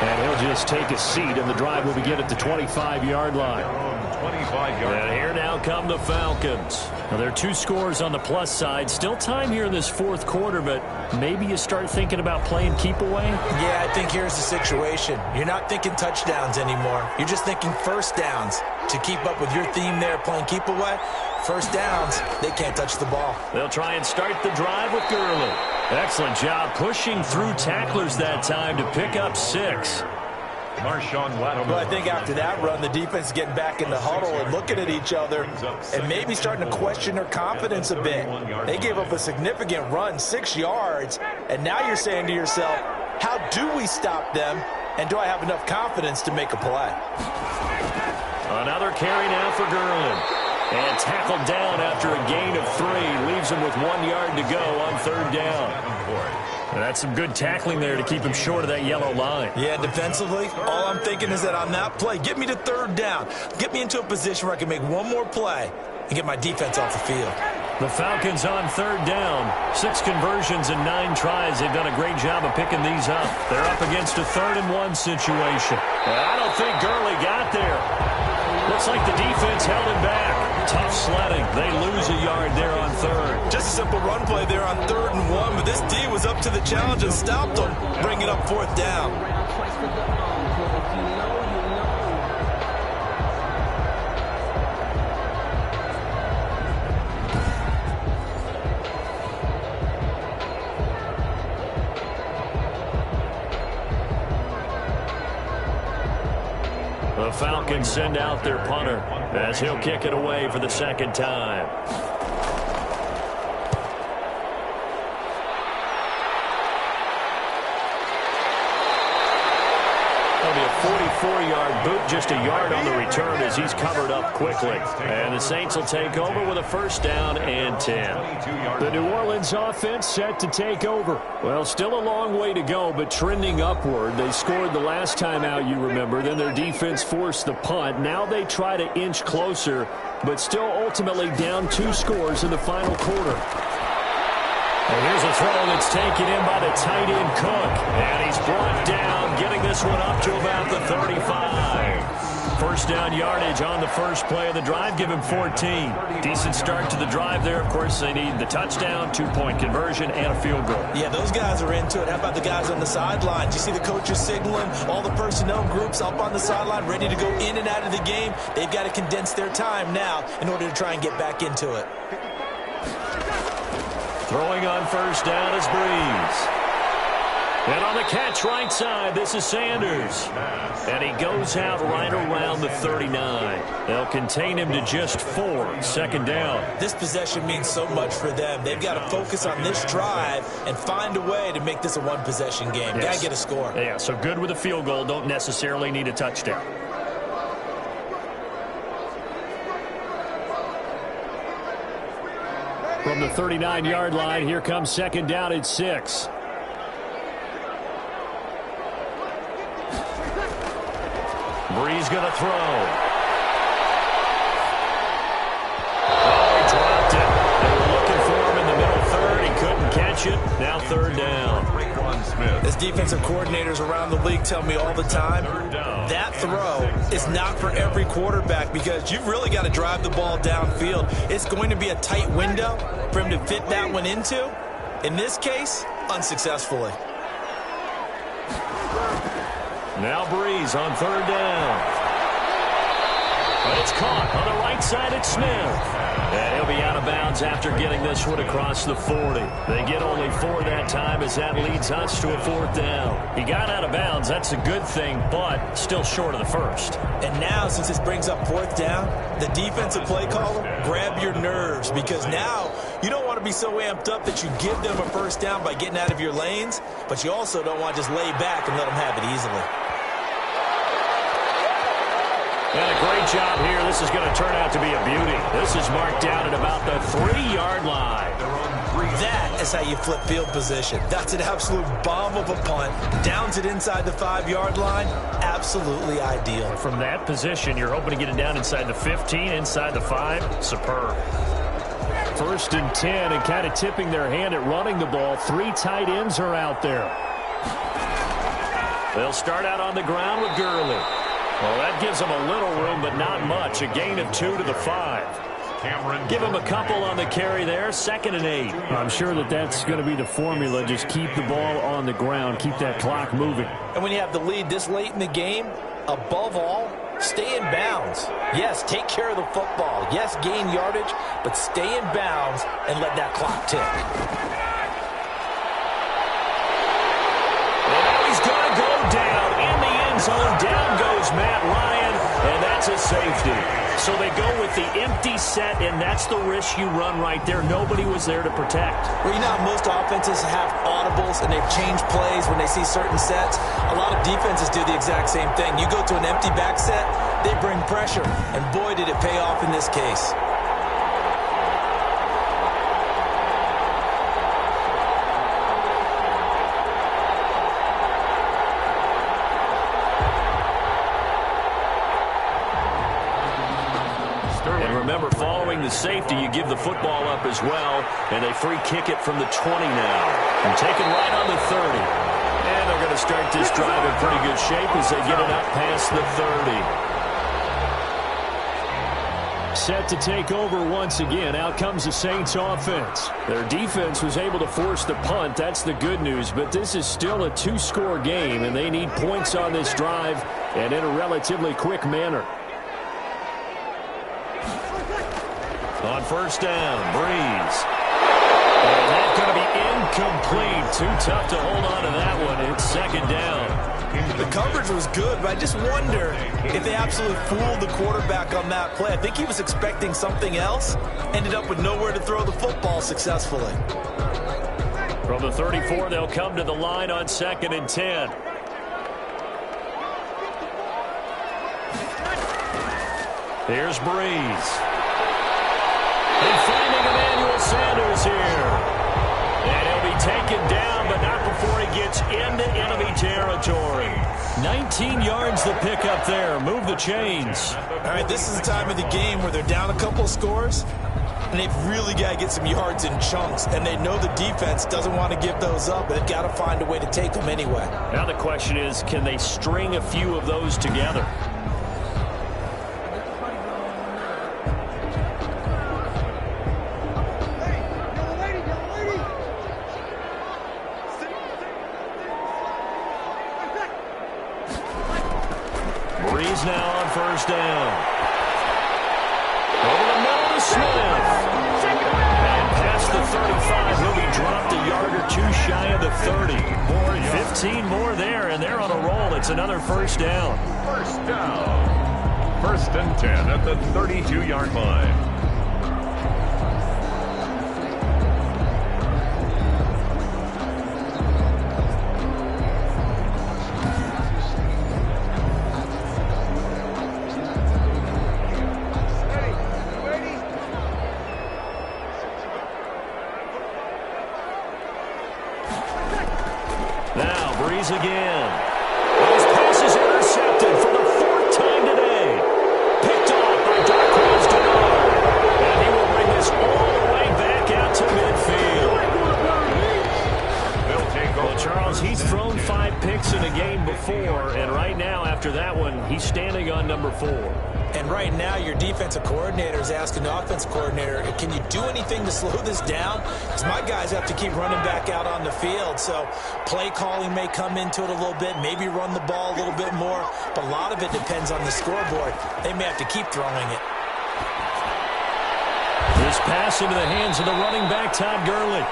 And he'll just take a seat, and the drive will begin at the 25-yard line. And here now come the Falcons. Now, there are 2 scores on the plus side. Still time here in this fourth quarter, but maybe you start thinking about playing keep away? Yeah, I think here's the situation. You're not thinking touchdowns anymore. You're just thinking first downs. To keep up with your theme there, playing keep away, first downs, they can't touch the ball. They'll try and start the drive with Gurley. Excellent job pushing through tacklers that time to pick up 6. Well, I think after that run, the defense is getting back in the huddle and looking at each other and maybe starting to question their confidence a bit. They gave up a significant run, 6 yards, and now you're saying to yourself, how do we stop them, and do I have enough confidence to make a play? Another carry now for Gurley. And tackled down after a gain of 3. Leaves him with 1 yard to go on third down. And that's some good tackling there to keep him short of that yellow line. Yeah, defensively, all I'm thinking is that on that play, get me to third down. Get me into a position where I can make one more play and get my defense off the field. The Falcons on third down. 6 conversions and 9 tries. They've done a great job of picking these up. They're up against a 3rd-and-1 situation. I don't think Gurley got there. Looks like the defense held him back. Tough sledding. They lose a yard there on third. Just a simple run play there on 3rd-and-1, but this D was up to the challenge and stopped them, bringing up 4th down. The Falcons send out their punter as he'll kick it away for the 2nd time. That'll be a 44-yard boot, just a yard on the return as he's covered up quickly. And the Saints will take over with a 1st down and 10. The New Orleans offense set to take over. Well, still a long way to go, but trending upward. They scored the last time out, you remember. Then their defense forced the punt. Now they try to inch closer, but still ultimately down 2 scores in the final quarter. And here's a throw that's taken in by the tight end Cook. And he's brought down, getting this one up to about the 35. 1st down yardage on the first play of the drive. Give him 14. Decent start to the drive there. Of course, they need the touchdown, 2-point conversion, and a field goal. Yeah, those guys are into it. How about the guys on the sidelines? You see the coaches signaling, all the personnel groups up on the sideline, ready to go in and out of the game. They've got to condense their time now in order to try and get back into it. Throwing on 1st down is Breeze. And on the catch right side, this is Sanders. And he goes out right around the 39. They'll contain him to just 4. 2nd down. This possession means so much for them. They've got to focus on this drive and find a way to make this a one-possession game. Yes. Got to get a score. Yeah, so good with a field goal. Don't necessarily need a touchdown. From the 39-yard line, here comes 2nd down at 6. Breeze going to throw. catch it. Now third down. As defensive coordinators around the league tell me all the time, that throw is not for every quarterback because you've really got to drive the ball downfield. It's going to be a tight window for him to fit that one into. In this case, unsuccessfully. Now Breeze on third down. But it's caught on the right side at Smith. And he'll be out of bounds after getting this one across the 40. They get only 4 that time as that leads us to a fourth down. He got out of bounds. That's a good thing, but still short of the first. And now, since this brings up fourth down, the defensive play caller, grab your nerves because now you don't want to be so amped up that you give them a first down by getting out of your lanes, but you also don't want to just lay back and let them have it easily. And a great job here. This is going to turn out to be a beauty. This is marked down at about the 3-yard line. That is how you flip field position. That's an absolute bomb of a punt. Downs it inside the 5-yard line. Absolutely ideal. From that position, you're hoping to get it down inside the 15, inside the 5. Superb. 1st and 10, and kind of tipping their hand at running the ball. 3 tight ends are out there. They'll start out on the ground with Gurley. Well, that gives them a little room, but not much. A gain of 2 to the 5. Give them a couple on the carry there. 2nd and 8. I'm sure that's going to be the formula. Just keep the ball on the ground. Keep that clock moving. And when you have the lead this late in the game, above all, stay in bounds. Yes, take care of the football. Yes, gain yardage, but stay in bounds and let that clock tick. And now he's going to go down in the end zone. Down goes Matt Ryan, and that's a safety. So they go with the empty set, and that's the risk you run right there. Nobody was there to protect. Well, you know how most offenses have audibles, and they've changed plays when they see certain sets. A lot of defenses do the exact same thing. You go to an empty back set, they bring pressure, and boy, did it pay off in this case. Remember, following the safety, you give the football up as well, and they free kick it from the 20 now. And take it right on the 30. And they're going to start this drive in pretty good shape as they get it up past the 30. Set to take over once again. Out comes the Saints offense. Their defense was able to force the punt. That's the good news. But this is still a 2-score game, and they need points on this drive and in a relatively quick manner. On first down, Breeze. And that's going to be incomplete. Too tough to hold on to that one. It's 2nd down. The coverage was good, but I just wonder if they absolutely fooled the quarterback on that play. I think he was expecting something else. Ended up with nowhere to throw the football successfully. From the 34, they'll come to the line on 2nd and 10. Here's Breeze. And finding Emmanuel Sanders here. And he'll be taken down, but not before he gets into enemy territory. 19 yards the pickup there. Move the chains. All right, this is the time of the game where they're down a couple of scores, and they've really got to get some yards in chunks. And they know the defense doesn't want to give those up, but they've got to find a way to take them anyway. Now the question is, can they string a few of those together? Breeze now on first down. Over the middle to Smith. And past the 35, he'll be dropped a yard or 2 shy of the 30. 15 more there, and they're on a roll. It's another first down. First down. 1st and 10 at the 32-yard line. Again. His pass is intercepted for the 4th time today. Picked off by Darqueze Dennard. And he will bring this all the way back out to midfield. picks in a game before, and right now after that one, he's standing on number 4. And right now, your defensive coordinator is asking the offensive coordinator, can you do anything to slow this down? Because my guys have to keep running back out on the field. So play calling may come into it a little bit, maybe run the ball a little bit more. But a lot of it depends on the scoreboard. They may have to keep throwing it. This pass into the hands of the running back, Todd Gurley.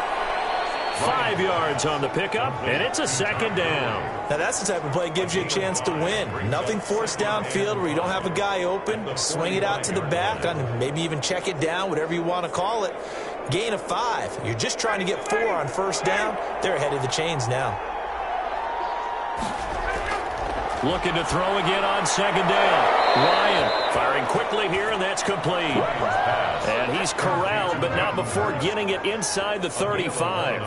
5 yards on the pickup, and it's a second down. Now, that's the type of play that gives you a chance to win. Nothing forced downfield where you don't have a guy open. Swing it out to the back, and maybe even check it down, whatever you want to call it. Gain of 5. You're just trying to get 4 on first down. They're ahead of the chains now. Looking to throw again on second down. Ryan firing quickly here, and that's complete. And he's corralled, but not before getting it inside the 35.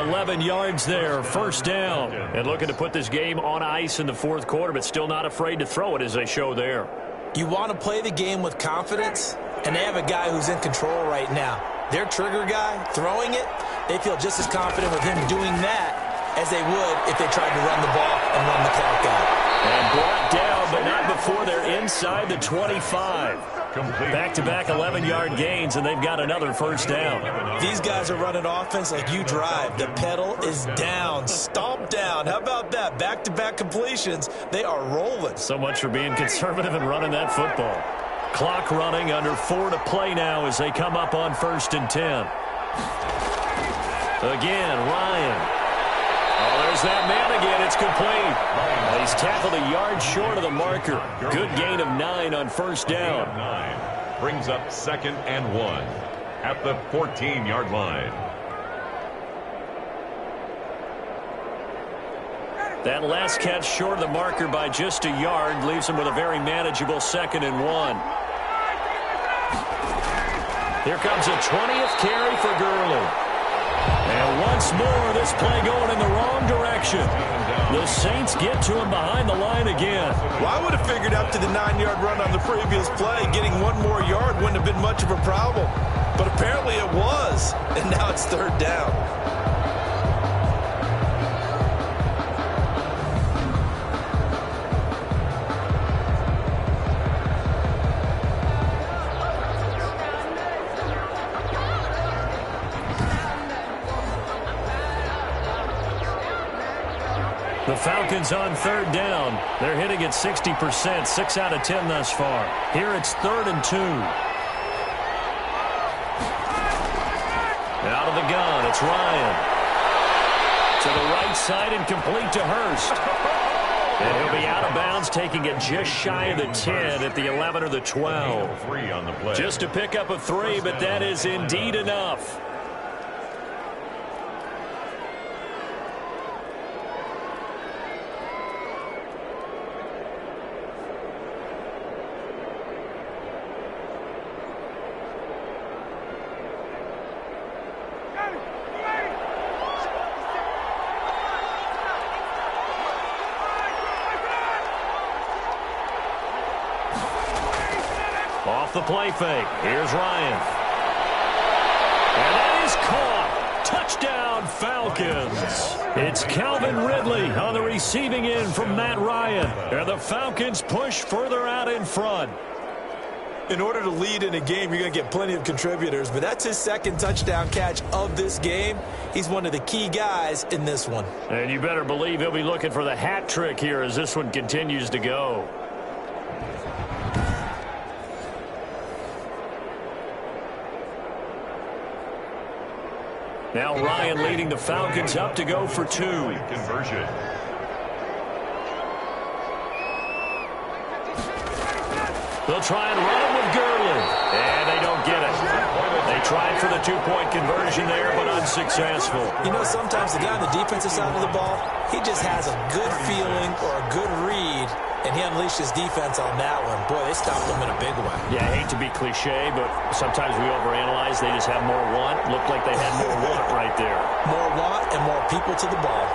11 yards there, first down. And looking to put this game on ice in the fourth quarter, but still not afraid to throw it as they show there. You want to play the game with confidence, and they have a guy who's in control right now. Their trigger guy, throwing it, they feel just as confident with him doing that as they would if they tried to run the ball and run the clock out. And brought down, but not before they're inside the 25. Back-to-back 11-yard gains, and they've got another first down. These guys are running offense like you drive. The pedal is down, stomp down. How about that? Back-to-back completions. They are rolling. So much for being conservative and running that football. Clock running, under 4 to play now as they come up on 1st and 10. Again, Ryan. Oh, there's that man again. It's complete. He's tackled a yard short of the marker. Good gain of 9 on first down. 9 brings up 2nd and 1 at the 14-yard line. That last catch short of the marker by just a yard leaves him with a very manageable 2nd and 1. Here comes a 20th carry for Gurley. And once more, this play going in the wrong direction. The Saints get to him behind the line again. Well, I would have figured up to the 9-yard run on the previous play. Getting 1 more yard wouldn't have been much of a problem. But apparently it was. And now it's 3rd down. The Falcons on 3rd down. They're hitting at 60%, 6 out of 10 thus far. Here it's 3rd and 2. Out of the gun, it's Ryan. To the right side and complete to Hurst. And he'll be out of bounds, taking it just shy of the 10 at the 11 or the 12. Just a pickup of 3, but that is indeed enough. Off the play fake. Here's Ryan. And that is caught. Touchdown, Falcons. It's Calvin Ridley on the receiving end from Matt Ryan. And the Falcons push further out in front. In order to lead in a game, you're going to get plenty of contributors, but that's his 2nd touchdown catch of this game. He's one of the key guys in this one. And you better believe he'll be looking for the hat trick here as this one continues to go. Now Ryan leading the Falcons up to go for 2. Conversion. They'll try and run it with Gurley. And they don't get it. They tried for the 2-point conversion there, but unsuccessful. You know, sometimes the guy on the defensive side of the ball, he just has a good feeling or a good read, and he unleashed his defense on that one. Boy, they stopped him in a big way. Yeah, I hate to be cliche, but sometimes we overanalyze. They just have more want. Looked like they had more want right there. More want and more people to the ball.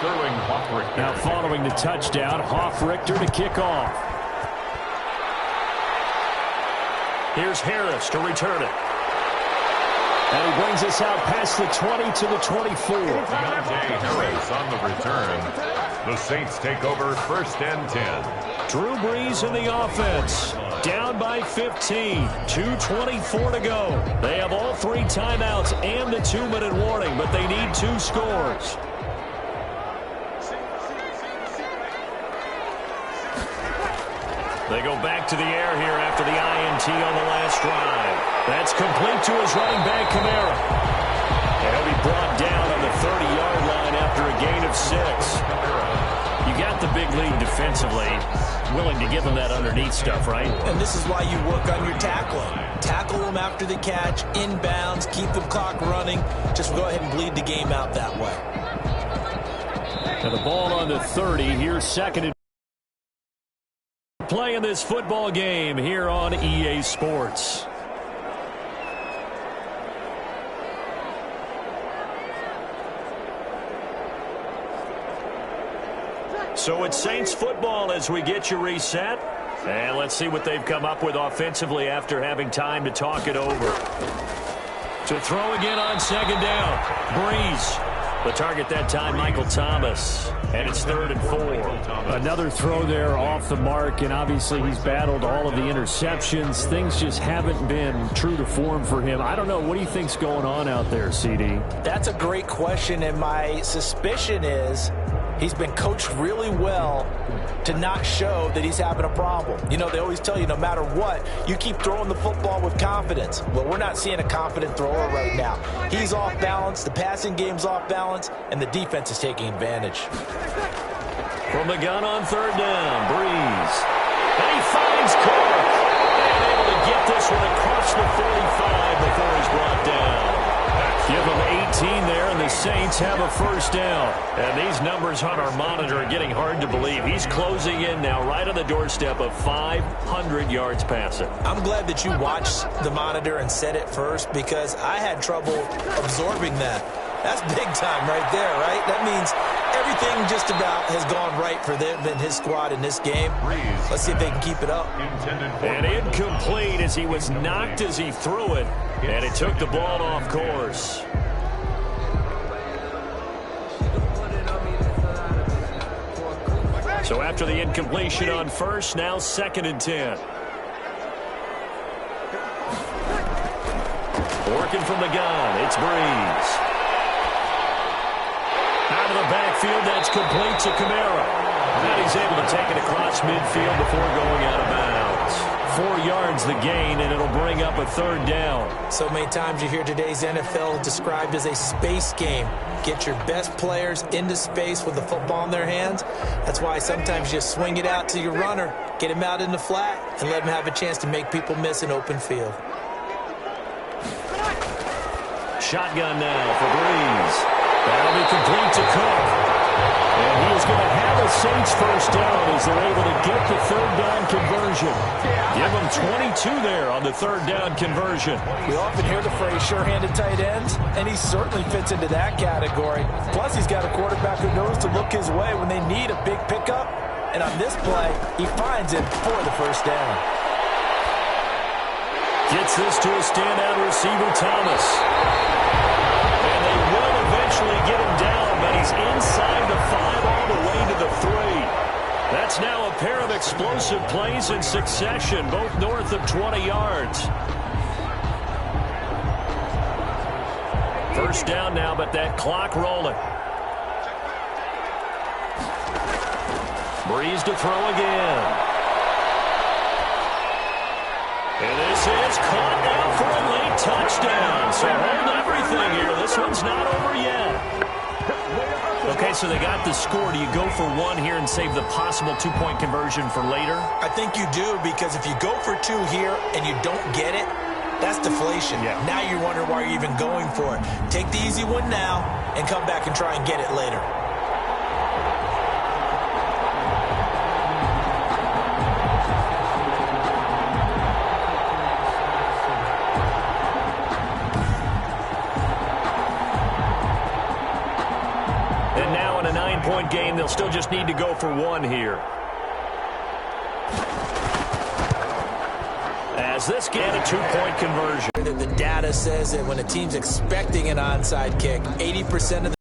Now following the touchdown, Hoff-Richter to kick off. Here's Harris to return it. And he brings us out past the 20 to the 24. Harris on the return. The Saints take over 1st and 10. Drew Brees in the offense. Down by 15. 2:24 to go. They have all 3 timeouts and the 2-minute warning, but they need 2 scores. They go back to the air here after the INT on the last drive. That's complete to his running back, Kamara. And he'll be brought down on the 30-yard line after a gain of 6. You got the big lead defensively. Willing to give him that underneath stuff, right? And this is why you work on your tackling. Tackle them after the catch, inbounds, keep the clock running. Just go ahead and bleed the game out that way. Now the ball on the 30. Here's 2nd and playing this football game here on EA Sports. So it's Saints football as we get you reset. And let's see what they've come up with offensively after having time to talk it over. To throw again on 2nd down. Brees. The target that time, Michael Thomas. And it's 3rd and 4. Another throw there off the mark, and obviously he's battled all of the interceptions. Things just haven't been true to form for him. I don't know. What do you think's going on out there, CD? That's a great question, and my suspicion is he's been coached really well to not show that he's having a problem. You know, they always tell you no matter what, you keep throwing the football with confidence. Well, we're not seeing a confident thrower right now. He's off balance, the passing game's off balance, and the defense is taking advantage. From the gun on 3rd down, Brees. And he finds Cook. And able to get this one across the 45 before he's brought down. Give him 18 there, and the Saints have a 1st down. And these numbers on our monitor are getting hard to believe. He's closing in now right on the doorstep of 500 yards passing. I'm glad that you watched the monitor and said it first because I had trouble absorbing that. That's big time right there, right? That means everything just about has gone right for them and his squad in this game. Let's see if they can keep it up. And incomplete as he was knocked as he threw it, and it took the ball off course. So after the incompletion on 1st, now 2nd and 10. Working from the gun, it's Brees. Out of the backfield, that's complete to Kamara. And he's able to take it across midfield before going out of bounds. 4 yards the gain, and it'll bring up a 3rd down. So many times you hear today's NFL described as a space game. Get your best players into space with the football in their hands. That's why sometimes you swing it out to your runner, get him out in the flat, and let him have a chance to make people miss an open field. Shotgun now for Brees. That'll be complete to Cook. And he is going to have a Saints 1st down as they're able to get the 3rd down conversion. Give him 22 there on the 3rd down conversion. We often hear the phrase sure-handed tight ends, and he certainly fits into that category. Plus, he's got a quarterback who knows to look his way when they need a big pickup. And on this play, he finds it for the 1st down. Gets this to a standout receiver, Thomas. And they will eventually get him down, but he's inside the 5 all the way to the 3. That's now a pair of explosive plays in succession, both north of 20 yards. 1st down now, but that clock rolling. Brees to throw again. And this is caught now for a late touchdown. So hold everything here. This one's not over yet. Okay, so they got the score. Do you go for 1 here and save the possible 2-point conversion for later? I think you do, because if you go for 2 here and you don't get it, that's deflation. Yeah. Now you wonder why you're even going for it. Take the easy one now and come back and try and get it later. 2-point game. They'll still just need to go for one here. As this get a 2-point conversion. The data says that when a team's expecting an onside kick, 80% of the